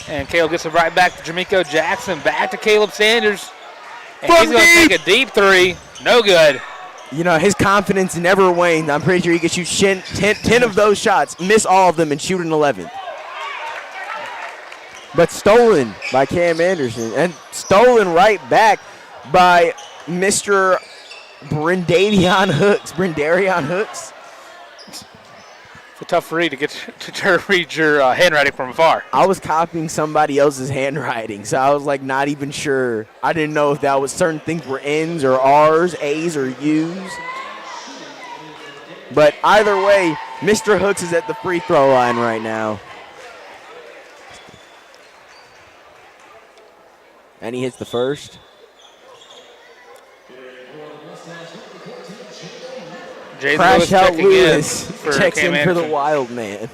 And Caleb gets it right back to Jermico Jackson, back to Caleb Sanders. And he's going to take a deep three. No good. You know, his confidence never waned. I'm pretty sure he could shoot 10 of those shots, miss all of them, and shoot an 11th. But stolen by Cam Anderson. And stolen right back by Mr. Brendarion Hooks. It's a tough read to read your handwriting from afar. I was copying somebody else's handwriting, so I was like not even sure. I didn't know if that was certain things were N's or R's, A's or U's. But either way, Mr. Hooks is at the free throw line right now. And he hits the first. Crash out Lewis checks in for the Wild Man.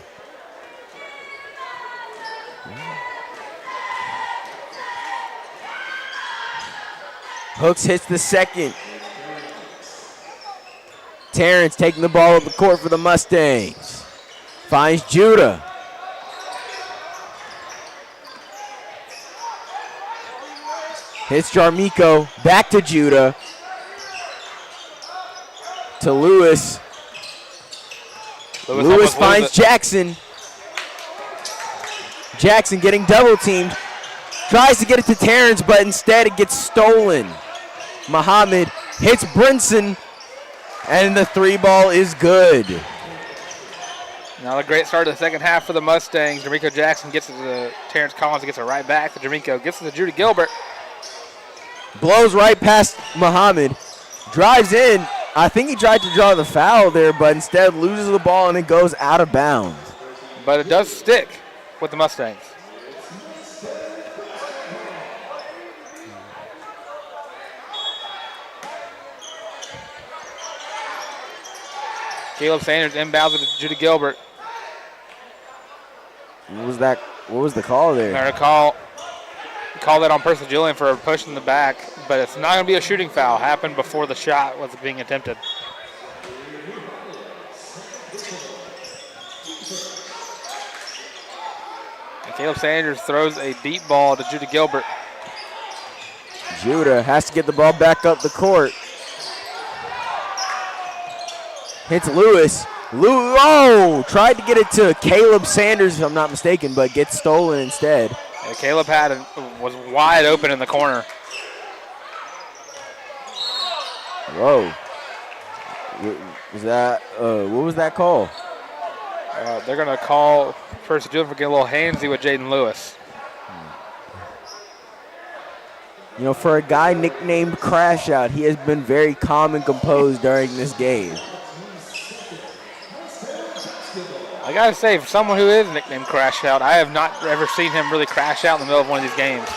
Hooks hits the second. Terrence taking the ball up the court for the Mustangs. Finds Judah. Hits Jarmico. Back to Judah. To Lewis. Lewis finds Jackson. Jackson getting double teamed. Tries to get it to Terrence, but instead it gets stolen. Muhammad hits Brinson, and the three ball is good. Now a great start to the second half for the Mustangs. Jermico Jackson gets it to Terrence Collins, gets it right back to Jermico, gets it to Judah Gilbert. Blows right past Muhammad. Drives in. I think he tried to draw the foul there, but instead loses the ball and it goes out of bounds. But it does stick with the Mustangs. Caleb Sanders inbounds it to Judah Gilbert. What was that? What was the call there? They're call that on Percy Julian for pushing the back, but it's not going to be a shooting foul. Happened before the shot was being attempted. And Caleb Sanders throws a deep ball to Judah Gilbert. Judah has to get the ball back up the court. Hits Lewis. Oh, tried to get it to Caleb Sanders, if I'm not mistaken, but gets stolen instead. Yeah, Caleb was wide open in the corner. Whoa. Was that, what was that call? They're going to call Percy Julian for getting a little handsy with Jaden Lewis. You know, for a guy nicknamed Crash Out, he has been very calm and composed during this game. I got to say, for someone who is nicknamed Crash Out, I have not ever seen him really crash out in the middle of one of these games.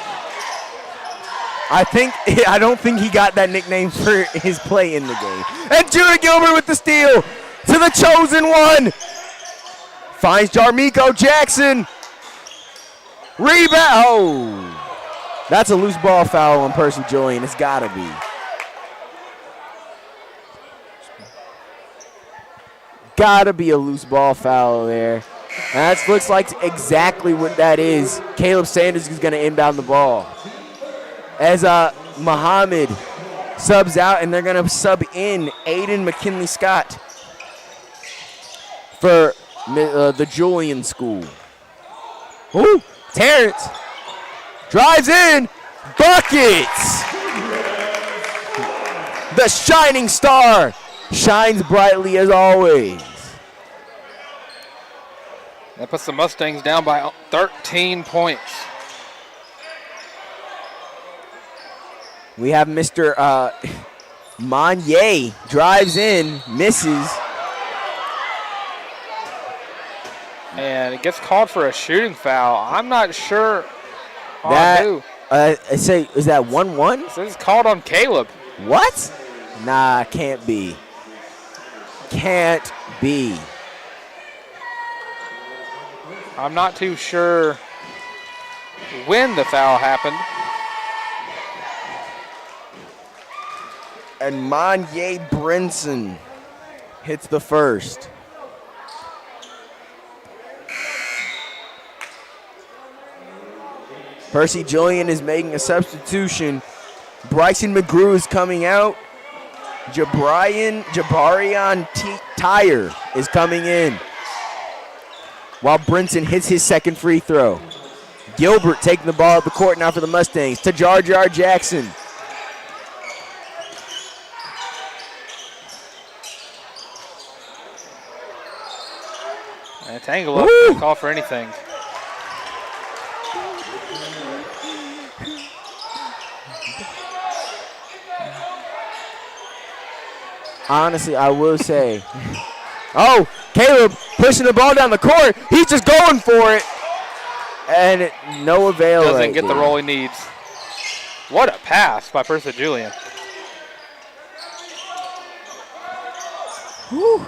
I don't think he got that nickname for his play in the game. And Judah Gilbert with the steal to the chosen one. Finds Jarmico Jackson. Rebound. Oh, that's a loose ball foul on Percy Julian. It's got to be. Gotta be a loose ball foul there. And that looks like exactly what that is. Caleb Sanders is going to inbound the ball. As Muhammad subs out, and they're going to sub in Aiden McKinley-Scott for the Julian School. Ooh, Terrence drives in, buckets! The shining star shines brightly as always. That puts the Mustangs down by 13 points. We have Mr. Monye drives in, misses. And it gets called for a shooting foul. I'm not sure that, who. I say, is that 1-1? So it's called on Caleb. What? Nah, can't be. Can't be. I'm not too sure when the foul happened. And Monye Brinson hits the first. Percy Julian is making a substitution. Bryson McGrew is coming out. Jabarian Tyre is coming in. While Brinson hits his second free throw. Gilbert taking the ball up the court now for the Mustangs. To Jar Jar Jackson. And tangle up, no call for anything. Honestly, I will say. Oh, Caleb pushing the ball down the court. He's just going for it. And no avail. Doesn't get the roll he needs. What a pass by Percy Julian. Whew.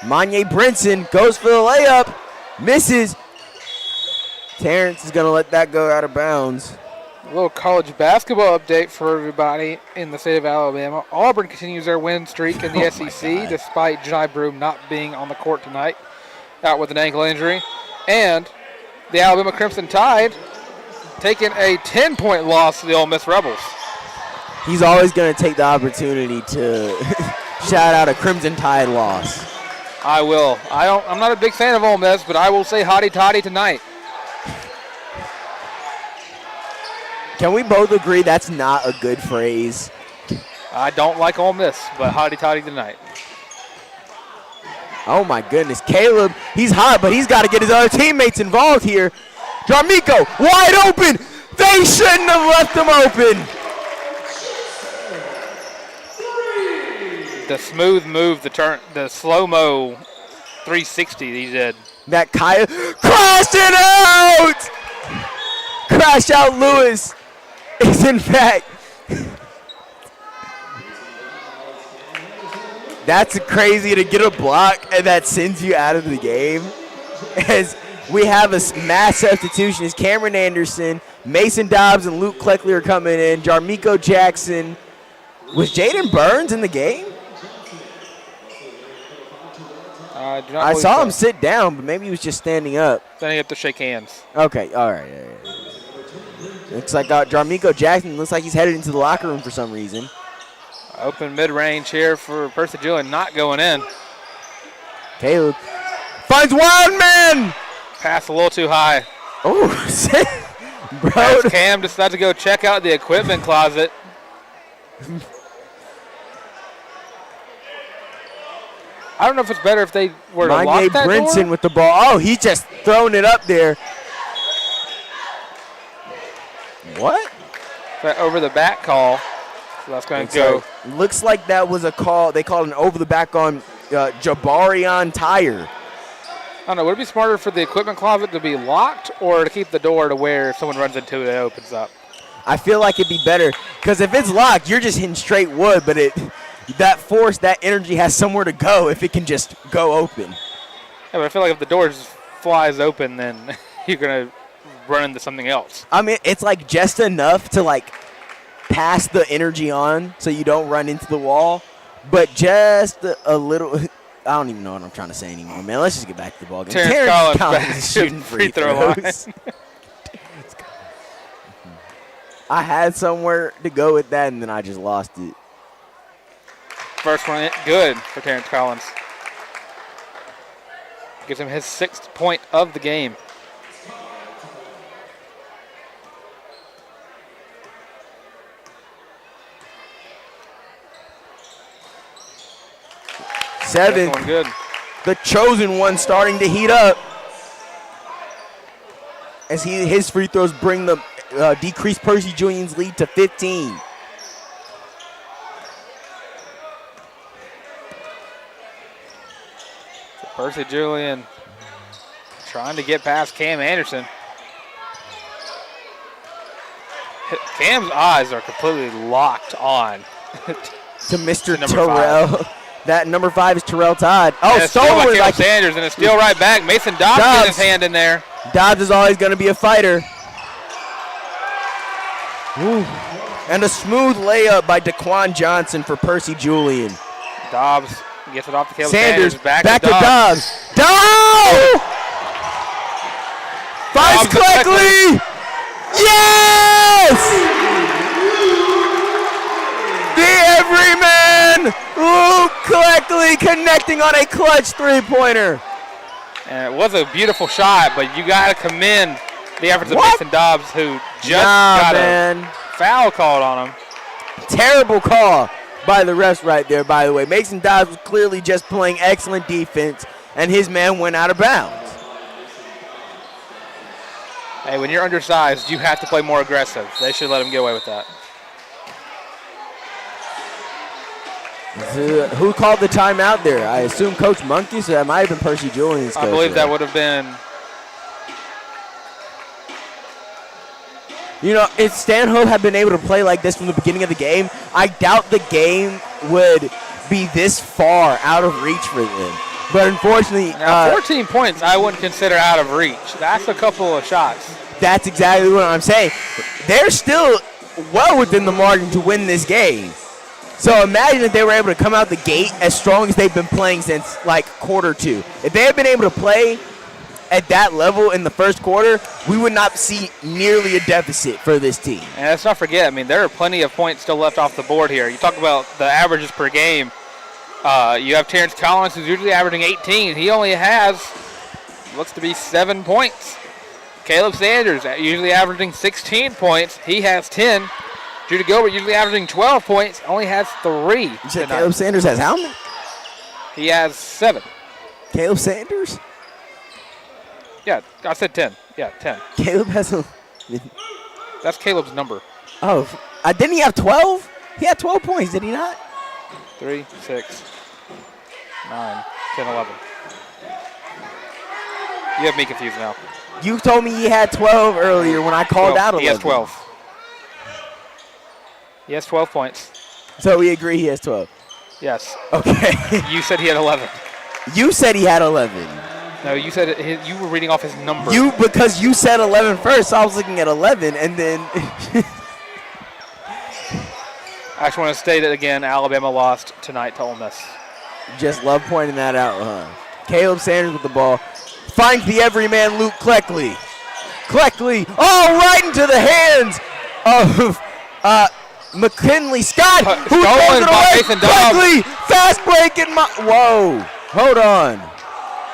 Monye Brinson goes for the layup. Misses. Terrence is going to let that go out of bounds. A little college basketball update for everybody in the state of Alabama. Auburn continues their win streak in the SEC despite Jai Broom not being on the court tonight, out with an ankle injury. And the Alabama Crimson Tide taking a 10-point loss to the Ole Miss Rebels. He's always going to take the opportunity to shout out a Crimson Tide loss. I will. I'm not a big fan of Ole Miss, but I will say hotty toddy tonight. Can we both agree that's not a good phrase? I don't like Ole Miss, but hotty toddy tonight. Oh my goodness, Caleb, he's hot, but he's got to get his other teammates involved here. Jarmico, wide open. They shouldn't have left him open. The smooth move, the slow-mo 360 he did. That Kyle crashed it out. Crash out Lewis is in fact. That's crazy to get a block and that sends you out of the game. As we have a mass substitution as Cameron Anderson, Mason Dobbs, and Luke Cleckley are coming in. Jarmico Jackson. Was Jaden Burns in the game? I saw him sit down, but maybe he was just standing up. Standing up to shake hands. Okay, all right. Looks like Jarmico Jackson looks like he's headed into the locker room for some reason. Open mid-range here for Percy Julian, not going in. Caleb finds one man. Pass a little too high. Oh, bro. As Cam decides to go check out the equipment closet. I don't know if it's better if they were to lock that Brinson door. with the ball. Oh, he's just throwing it up there. What? That over the back call. So that's going to go. Looks like that was a call. They called an over the back on Jabarian Tyre. I don't know. Would it be smarter for the equipment closet to be locked or to keep the door to where if someone runs into it, it opens up? I feel like it'd be better because if it's locked, you're just hitting straight wood, but that force, that energy has somewhere to go if it can just go open. Yeah, but I feel like if the door just flies open, then you're going to run into something else. I mean, it's like just enough to like pass the energy on so you don't run into the wall, but just a little. I don't even know what I'm trying to say anymore, man. Let's just get back to the ball game. Terrence Collins is shooting free throw line. I had somewhere to go with that, and then I just lost it. First one good for Terrence Collins. Gives him his 6th point of the game. Seven. Good. The chosen one starting to heat up. As his free throws bring the decreased Percy Julian's lead to 15. Percy Julian trying to get past Cam Anderson. Cam's eyes are completely locked on to Mr. Terrell. That number 5 is Terrell Todd. Oh, stolen by Sanders, and a steal right back. Mason Dobbs gets his hand in there. Dobbs is always going to be a fighter. Ooh. And a smooth layup by Daquan Johnson for Percy Julian. Dobbs gets it off to Caleb Sanders. Back to Dobbs. Dobbs! Finds Cleckley! Yes! The everyman, Luke Cleckley, connecting on a clutch three-pointer. And it was a beautiful shot, but you got to commend the efforts of Mason Dobbs, who just got a foul called on him. Terrible call by the refs right there, by the way. Mason Dobbs was clearly just playing excellent defense, and his man went out of bounds. Hey, when you're undersized, you have to play more aggressive. They should let him get away with that. Who called the timeout there? I assume Coach Monkey, so that might have been Percy Julian's coach. I believe that would have been. You know, if Stanhope had been able to play like this from the beginning of the game, I doubt the game would be this far out of reach for them. But unfortunately, now, 14 points I wouldn't consider out of reach. That's a couple of shots. That's exactly what I'm saying. They're still well within the margin to win this game. So imagine if they were able to come out the gate as strong as they've been playing since like quarter two. If they had been able to play at that level in the first quarter, we would not see nearly a deficit for this team. And let's not forget, I mean, there are plenty of points still left off the board here. You talk about the averages per game. You have Terrence Collins, who's usually averaging 18. He only has, looks to be 7 points. Caleb Sanders, usually averaging 16 points. He has 10. Judah Gilbert, usually averaging 12 points, only has 3. You said Caleb Sanders has how many? He has 7. Caleb Sanders? Yeah, I said 10. Yeah, 10. Caleb has a... That's Caleb's number. Oh, didn't he have 12? He had 12 points, did he not? 3, 6, 9, 10, 11. You have me confused now. You told me he had 12 earlier when I called 12. out 11. He has 12. He has 12 points. So we agree he has 12. Yes. Okay. You said he had 11. You said he had 11. No, you said you were reading off his number. Because you said 11 first, so I was looking at 11, and then... I just want to state it again, Alabama lost tonight to Ole Miss. Just love pointing that out, huh? Caleb Sanders with the ball. Finds the everyman Luke Cleckley. Cleckley, right into the hands of McKinley Scott, who throws it away. Cleckley, fast break in whoa, hold on.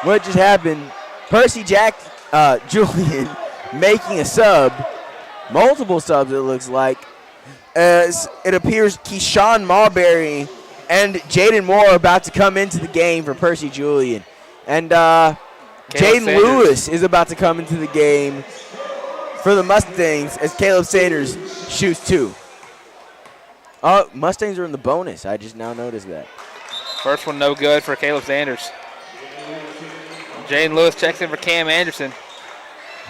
What just happened? Percy Julian making a sub. Multiple subs, it looks like. As it appears Keyshawn Marbury and Jaden Moore are about to come into the game for Percy Julian. And Jaden Lewis is about to come into the game for the Mustangs as Caleb Sanders shoots 2. Oh, Mustangs are in the bonus. I just now noticed that. First one no good for Caleb Sanders. Jaden Lewis checks in for Cam Anderson.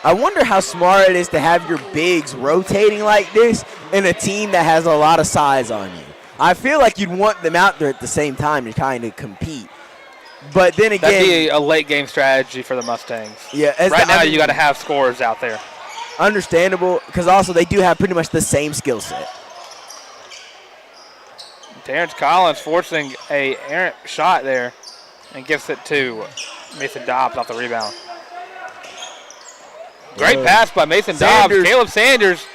I wonder how smart it is to have your bigs rotating like this in a team that has a lot of size on you. I feel like you'd want them out there at the same time to kind of compete. But then again, that'd be a late game strategy for the Mustangs. Yeah, right now you got to have scorers out there. Understandable, because also they do have pretty much the same skill set. Terrence Collins forcing a errant shot there and gives it to Mason Dobbs off the rebound. Great pass by Mason Dobbs. Caleb Sanders,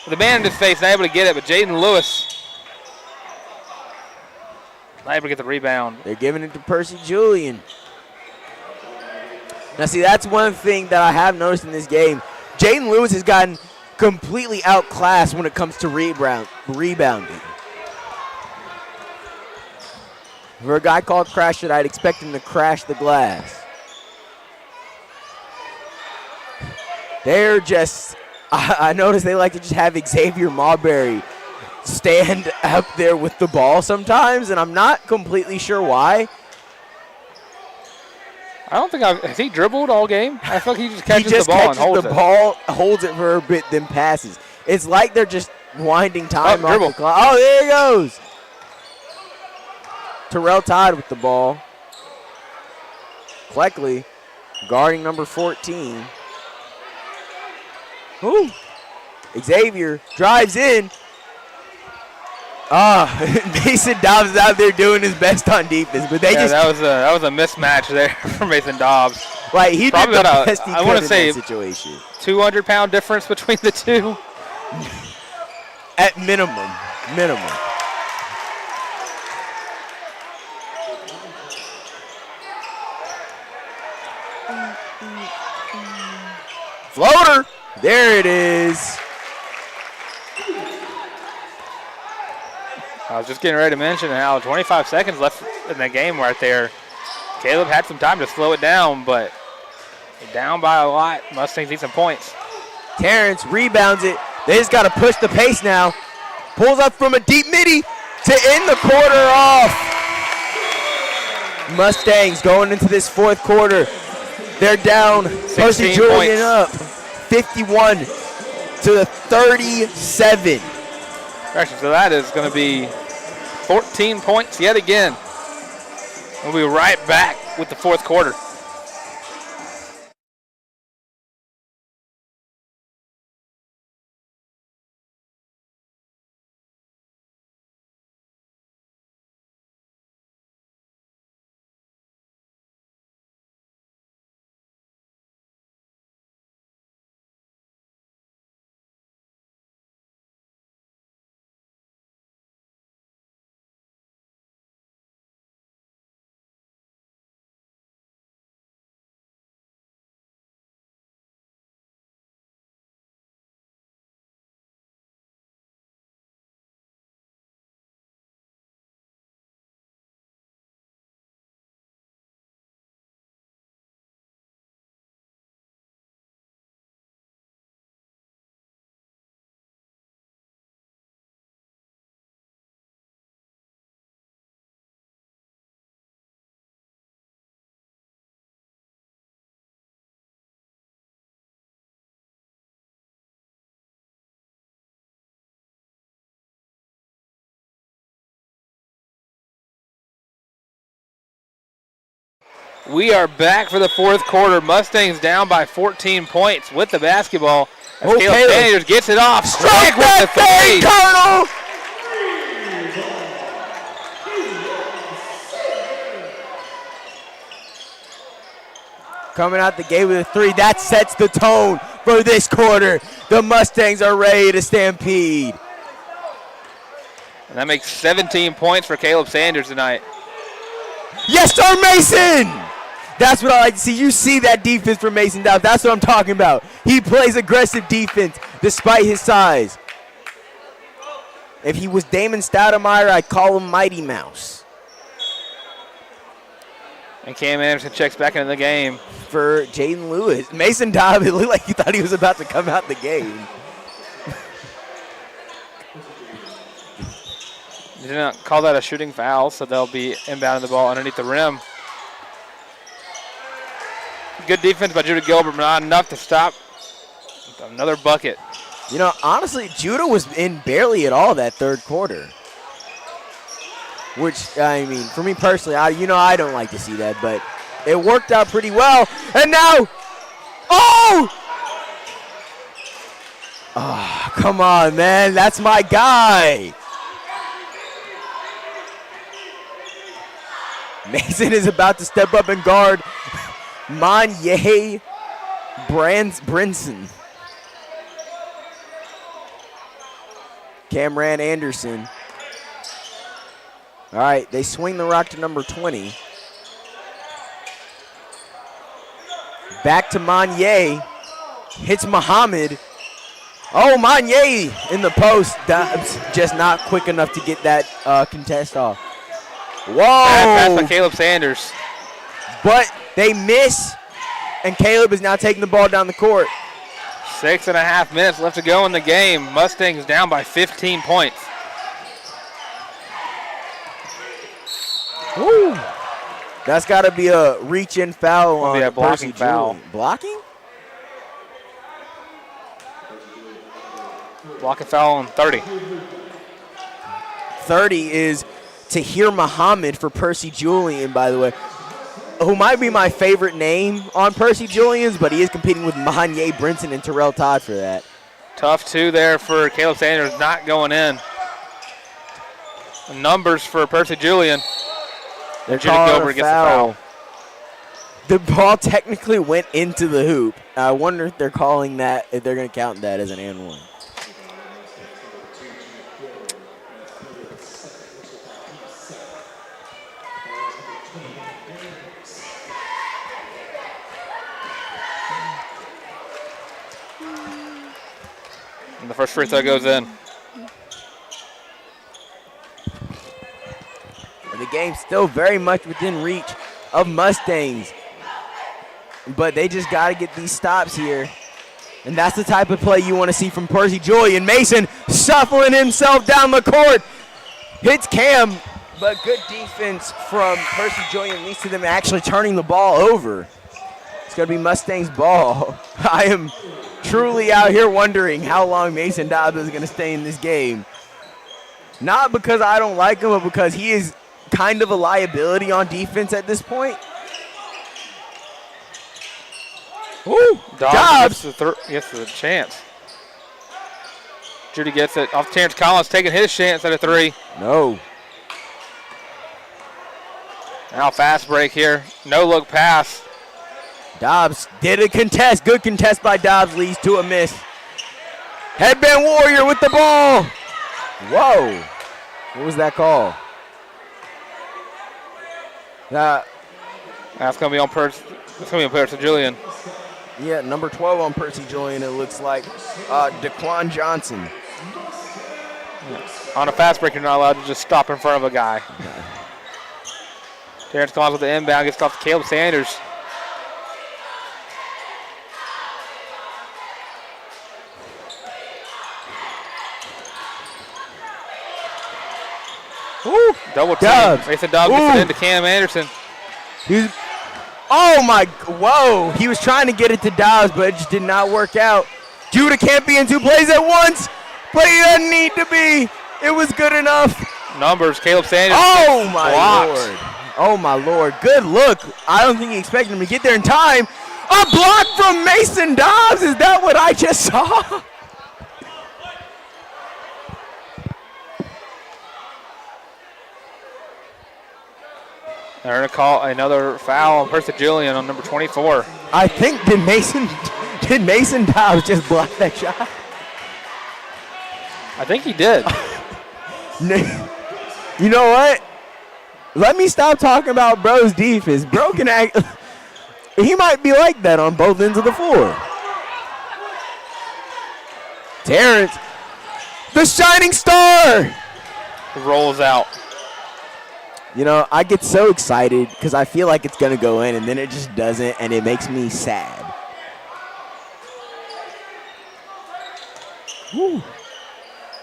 the man in his face, not able to get it, but Jaden Lewis not able to get the rebound. They're giving it to Percy Julian. Now, see, that's one thing that I have noticed in this game. Jaden Lewis has gotten completely outclassed when it comes to rebounding. For a guy called Crash It, I'd expect him to crash the glass. They're just, I noticed they like to just have Xavier Marbury stand up there with the ball sometimes, and I'm not completely sure why. I don't think has he dribbled all game? I feel like he just catches the ball and holds it. Holds it for a bit, then passes. It's like they're just winding time off dribble. the clock. Oh, there he goes. Terrell Todd with the ball. Cleckley guarding number 14. Ooh. Xavier drives in. Mason Dobbs is out there doing his best on defense, but that was a mismatch there for Mason Dobbs. Right, he Probably did the best he could in say that situation. 200-pound difference between the two. At minimum. Floater. There it is. I was just getting ready to mention how 25 seconds left in the game right there. Caleb had some time to slow it down, but down by a lot. Mustangs need some points. Terrence rebounds it. They just got to push the pace now. Pulls up from a deep midi to end the quarter off. Mustangs going into this fourth quarter. They're down. Percy Julian up 51 to 37. Actually, so that is going to be 14 points yet again. We'll be right back with the fourth quarter. We are back for the fourth quarter. Mustangs down by 14 points with the basketball. As Caleb Sanders gets it off. Strike with the three, Colonel! Coming out the gate with a three. That sets the tone for this quarter. The Mustangs are ready to stampede. And that makes 17 points for Caleb Sanders tonight. Yes, sir, Mason! That's what I like to see. You see that defense from Mason Dobbs. That's what I'm talking about. He plays aggressive defense despite his size. If he was Damon Stoudemire, I'd call him Mighty Mouse. And Cam Anderson checks back into the game. For Jaden Lewis. Mason Dobbs, it looked like he thought he was about to come out the game. They did not call that a shooting foul, so they'll be inbounding the ball underneath the rim. Good defense by Judah Gilbert, but not enough to stop another bucket. You know, honestly, Judah was in barely at all that third quarter. Which, I mean, for me personally, I don't like to see that, but it worked out pretty well. And now, oh, come on, man. That's my guy. Mason is about to step up and guard Monye Brinson. Cameron Anderson. All right, they swing the rock to number 20. Back to Monye. Hits Muhammad. Oh, Monye in the post. That's just not quick enough to get that contest off. Whoa. Bad pass by Caleb Sanders. But they miss, and Caleb is now taking the ball down the court. 6.5 minutes left to go in the game. Mustangs down by 15 points. Woo. That's got to be a reach-in foul on a blocking foul. Blocking? Blocking foul on 30. 30 is Tahir Muhammad for Percy Julian, by the way, who might be my favorite name on Percy Julian's, but he is competing with Monye Brinson and Terrell Todd for that. Tough two there for Caleb Sanders, not going in. numbers for Percy Julian. They're Judy calling Gilbert a gets the foul. The ball technically went into the hoop. I wonder if they're calling that, if they're going to count that as an and one. And the first free throw goes in. The game's still very much within reach of Mustangs. But they just got to get these stops here. And that's the type of play you want to see from Percy Julian. Mason shuffling himself down the court. Hits Cam, but good defense from Percy Julian leads to them actually turning the ball over. It's going to be Mustangs' ball. I am truly out here wondering how long Mason Dobbs is going to stay in this game. Not because I don't like him, but because he is kind of a liability on defense at this point. Woo! Dobbs gets the chance. Judy gets it off Terrence Collins, taking his chance at a three. No. Now fast break here. No look pass. Dobbs did a contest. Good contest by Dobbs leads to a miss. Headband Warrior with the ball. Whoa. What was that call? That's going to be on Percy. It's going to be on Percy Julian. Yeah, number 12 on Percy Julian, it looks like. Daquan Johnson. On a fast break, you're not allowed to just stop in front of a guy. Terrence Collins with the inbound, gets off to Caleb Sanders. Ooh, double team. Dobbs. Mason Dobbs gets it into Cam Anderson. Oh my, whoa. He was trying to get it to Dobbs, but it just did not work out. Judah can't be in two plays at once, but he doesn't need to be. It was good enough. Numbers, Caleb Sanders. Oh my blocked. Lord. Oh my Lord. Good look. I don't think he expected him to get there in time. A block from Mason Dobbs. Is that what I just saw? They're going to call another foul on Percy Julian on number 24. I think, did Mason Dobbs just block that shot? I think he did. You know what? Let me stop talking about bro's defense. Bro can act. He might be like that on both ends of the floor. Terrence, the shining star. Rolls out. You know, I get so excited because I feel like it's going to go in, and then it just doesn't, and it makes me sad. Woo.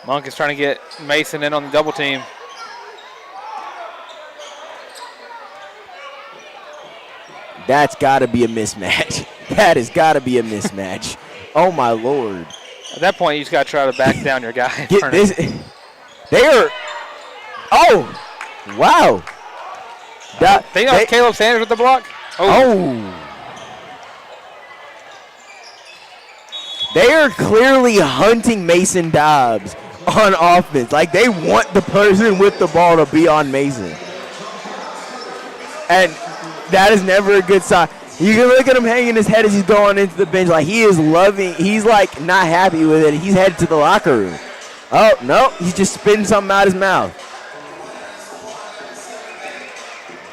Monk is trying to get Mason in on the double team. That's got to be a mismatch. That has got to be a mismatch. Oh, my Lord. At that point, you just got to try to back down your guy. Get this. They are. Oh. Wow. They know Caleb Sanders with the block. Oh. They are clearly hunting Mason Dobbs on offense. Like, they want the person with the ball to be on Mason. And that is never a good sign. You can look at him hanging his head as he's going into the bench. Like, he is loving. He's, like, not happy with it. He's headed to the locker room. Oh, no. He's just spitting something out his mouth.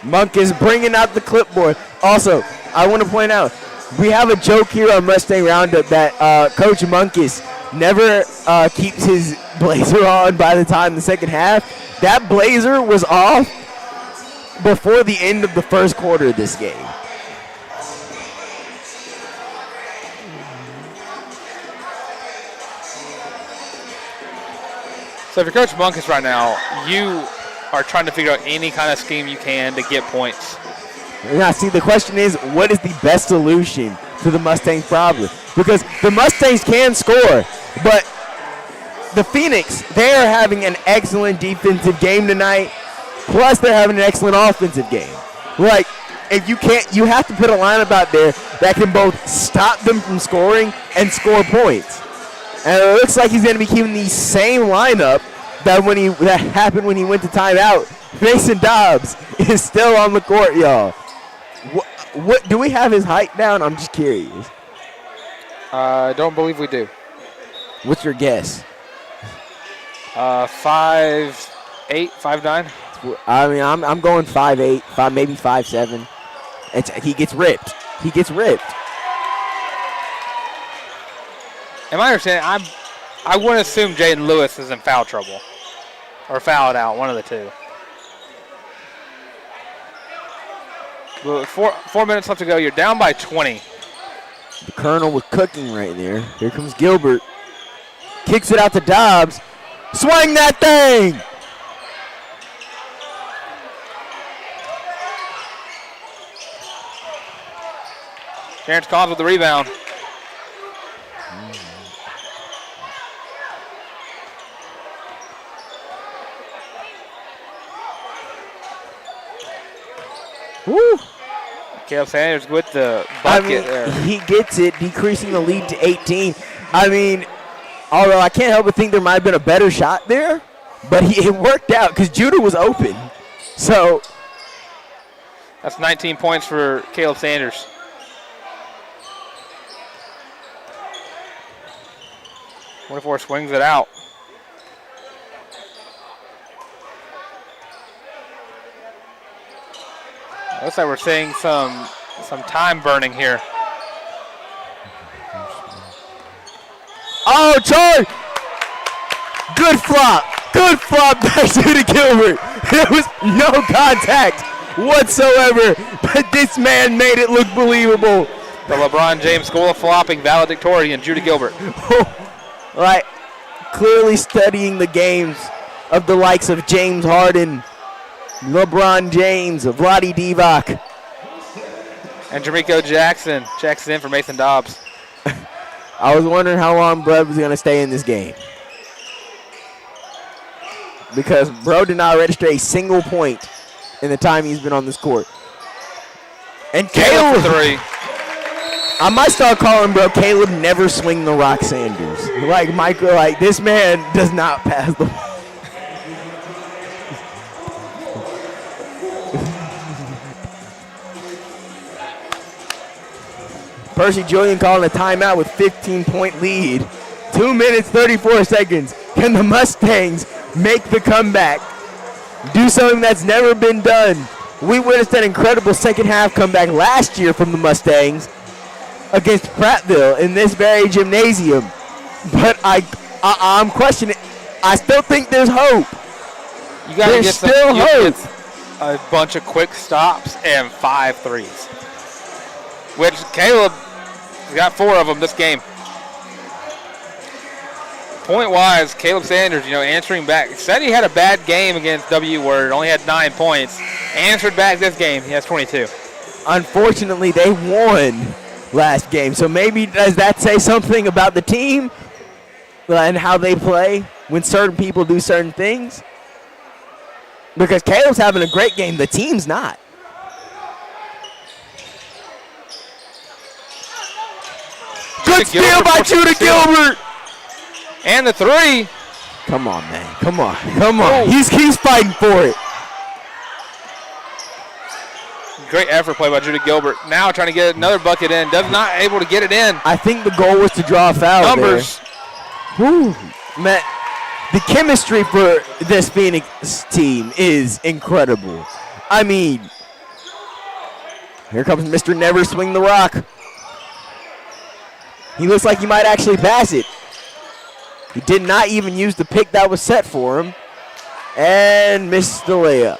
Monk is bringing out the clipboard. Also, I want to point out, we have a joke here on Mustang Roundup that Coach Munkus never keeps his blazer on by the time the second half. That blazer was off before the end of the first quarter of this game. So if you're Coach Munkus right now, you are trying to figure out any kind of scheme you can to get points. Now, see, the question is, what is the best solution to the Mustangs' problem? Because the Mustangs can score, but the Phoenix, they are having an excellent defensive game tonight, plus they're having an excellent offensive game. Like, if you can't, you have to put a lineup out there that can both stop them from scoring and score points. And it looks like he's going to be keeping the same lineup that happened when he went to timeout. Mason Dobbs is still on the court, y'all. What do we have his height down? I'm just curious. I don't believe we do. What's your guess? 5'8", 5'9". I mean, I'm going 5'8", maybe 5'7". He gets ripped. He gets ripped. Am I understanding? I wouldn't assume Jaden Lewis is in foul trouble or fouled out, one of the two. Well, 4 minutes left to go. You're down by 20. The Colonel was cooking right there. Here comes Gilbert. Kicks it out to Dobbs. Swing that thing! Terrence Collins with the rebound. Woo! Caleb Sanders with the bucket there. He gets it, decreasing the lead to 18. I mean, although I can't help but think there might have been a better shot there, but it worked out because Judah was open. So that's 19 points for Caleb Sanders. .24 swings it out. Looks like we're seeing some time burning here. Oh, Charlie! Good flop. Good flop by Judah Gilbert. There was no contact whatsoever, but this man made it look believable. The LeBron James School of Flopping valedictorian, Judah Gilbert. Like, clearly studying the games of the likes of James Harden, LeBron James, Vlade Divac. And Jermichael Jackson checks in for Mason Dobbs. I was wondering how long Bud was going to stay in this game. Because bro did not register a single point in the time he's been on this court. And Caleb, for three. I might start calling bro Caleb Never Swing the Rock Sanders. Like Michael, like this man does not pass the ball. Percy Julian calling a timeout with 15-point lead. 2 minutes, 34 seconds. Can the Mustangs make the comeback? Do something that's never been done. We witnessed an incredible second half comeback last year from the Mustangs against Prattville in this very gymnasium. But I'm questioning. I still think there's hope. You gotta there's get still hope. A bunch of quick stops and 5 threes. Which Caleb has got 4 of them this game. Point-wise, Caleb Sanders, answering back. Said he had a bad game against W Word, only had 9 points. Answered back this game, he has 22. Unfortunately, they won last game. So maybe does that say something about the team and how they play when certain people do certain things? Because Caleb's having a great game. The team's not. Good steal by Judah Gilbert. And the 3. Come on, man. Come on. Come on. Oh. He's fighting for it. Great effort play by Judah Gilbert. Now trying to get another bucket in. Not able to get it in. I think the goal was to draw a foul. Numbers. Woo. Man, the chemistry for this Phoenix team is incredible. I mean, here comes Mr. Never Swing the Rock. He looks like he might actually pass it. He did not even use the pick that was set for him. And missed the layup.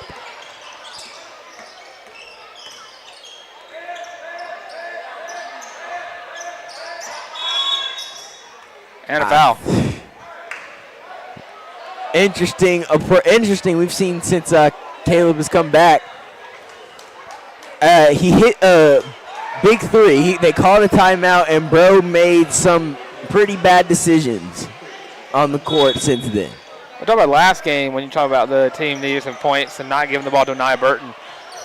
And a foul. Interesting. We've seen since Caleb has come back. He hit a big 3. They called a timeout, and bro made some pretty bad decisions on the court since then. We're talking about last game when you talk about the team needing some points and not giving the ball to Nia Burton.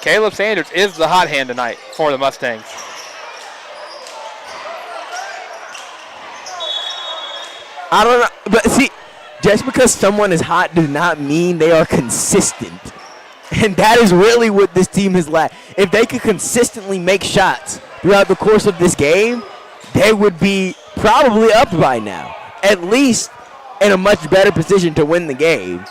Caleb Sanders is the hot hand tonight for the Mustangs. I don't know, but see, just because someone is hot does not mean they are consistent. And that is really what this team has lacked. If they could consistently make shots throughout the course of this game, they would be probably up by now, at least in a much better position to win the game.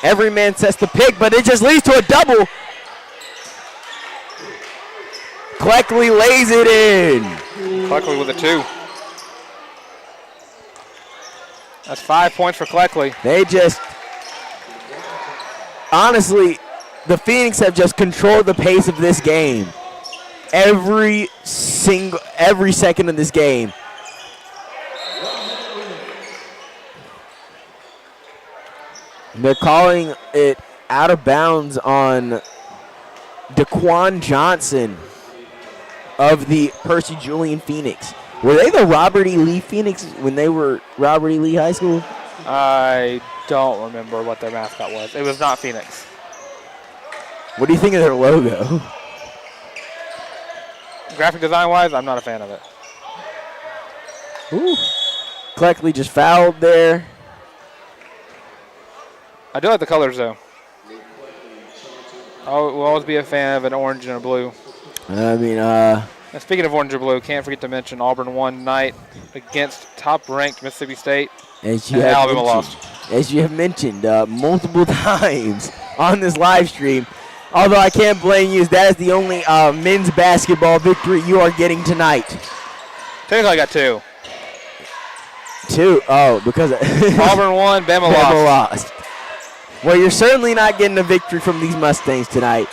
Every man sets the pick, but it just leads to a double. Cleckley lays it in. Cleckley with a 2. That's 5 points for Cleckley. They just, honestly, the Phoenix have just controlled the pace of this game. Every second of this game. They're calling it out of bounds on Daquan Johnson of the Percy Julian Phoenix. Were they the Robert E. Lee Phoenix when they were Robert E. Lee High School? I don't remember what their mascot was. It was not Phoenix. What do you think of their logo? Graphic design-wise, I'm not a fan of it. Ooh. Cleckley just fouled there. I do like the colors, though. I will always be a fan of an orange and a blue. I mean, And speaking of orange and blue, can't forget to mention Auburn won tonight against top-ranked Mississippi State, and Alabama lost. As you have mentioned multiple times on this live stream, although I can't blame you, as that is the only men's basketball victory you are getting tonight. Technically, I got 2. 2? Oh, because Auburn won, Bama lost. Well, you're certainly not getting a victory from these Mustangs tonight.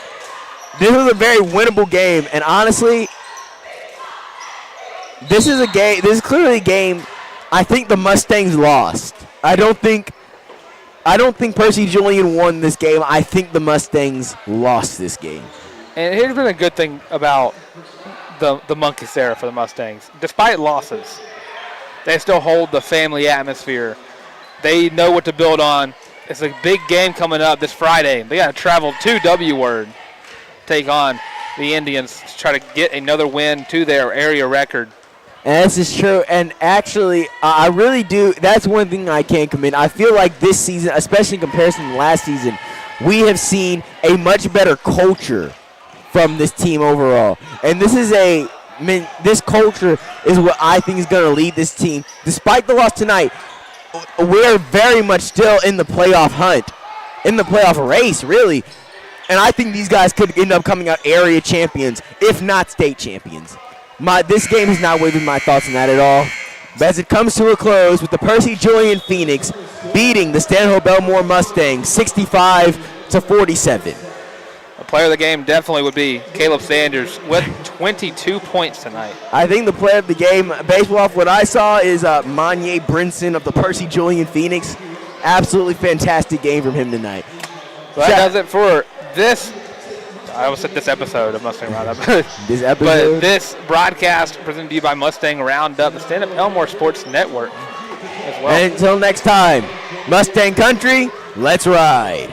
This was a very winnable game, and honestly, this is clearly a game I think the Mustangs lost. I don't think Percy Julian won this game. I think the Mustangs lost this game. And here's been a good thing about the Monkeys era for the Mustangs. Despite losses, they still hold the family atmosphere. They know what to build on. It's a big game coming up this Friday. They got to travel to W-Word, take on the Indians to try to get another win to their area record. And this is true. And actually, I really do. That's one thing I can't commit. I feel like this season, especially in comparison to last season, we have seen a much better culture from this team overall. And this culture is what I think is going to lead this team. Despite the loss tonight, we're very much still in the playoff hunt, in the playoff race, really. And I think these guys could end up coming out area champions, if not state champions. This game has not wavered my thoughts on that at all. But as it comes to a close with the Percy Julian Phoenix beating the Stanhope Elmore Mustangs 65-47. A player of the game definitely would be Caleb Sanders with 22 points tonight. I think the player of the game, based off what I saw, is Monye Brinson of the Percy Julian Phoenix. Absolutely fantastic game from him tonight. Well, that does it for this. I almost said this episode of Mustang Roundup. This episode? But this broadcast presented to you by Mustang Roundup, the Stanhope Elmore Sports Network as well. And until next time, Mustang Country, let's ride.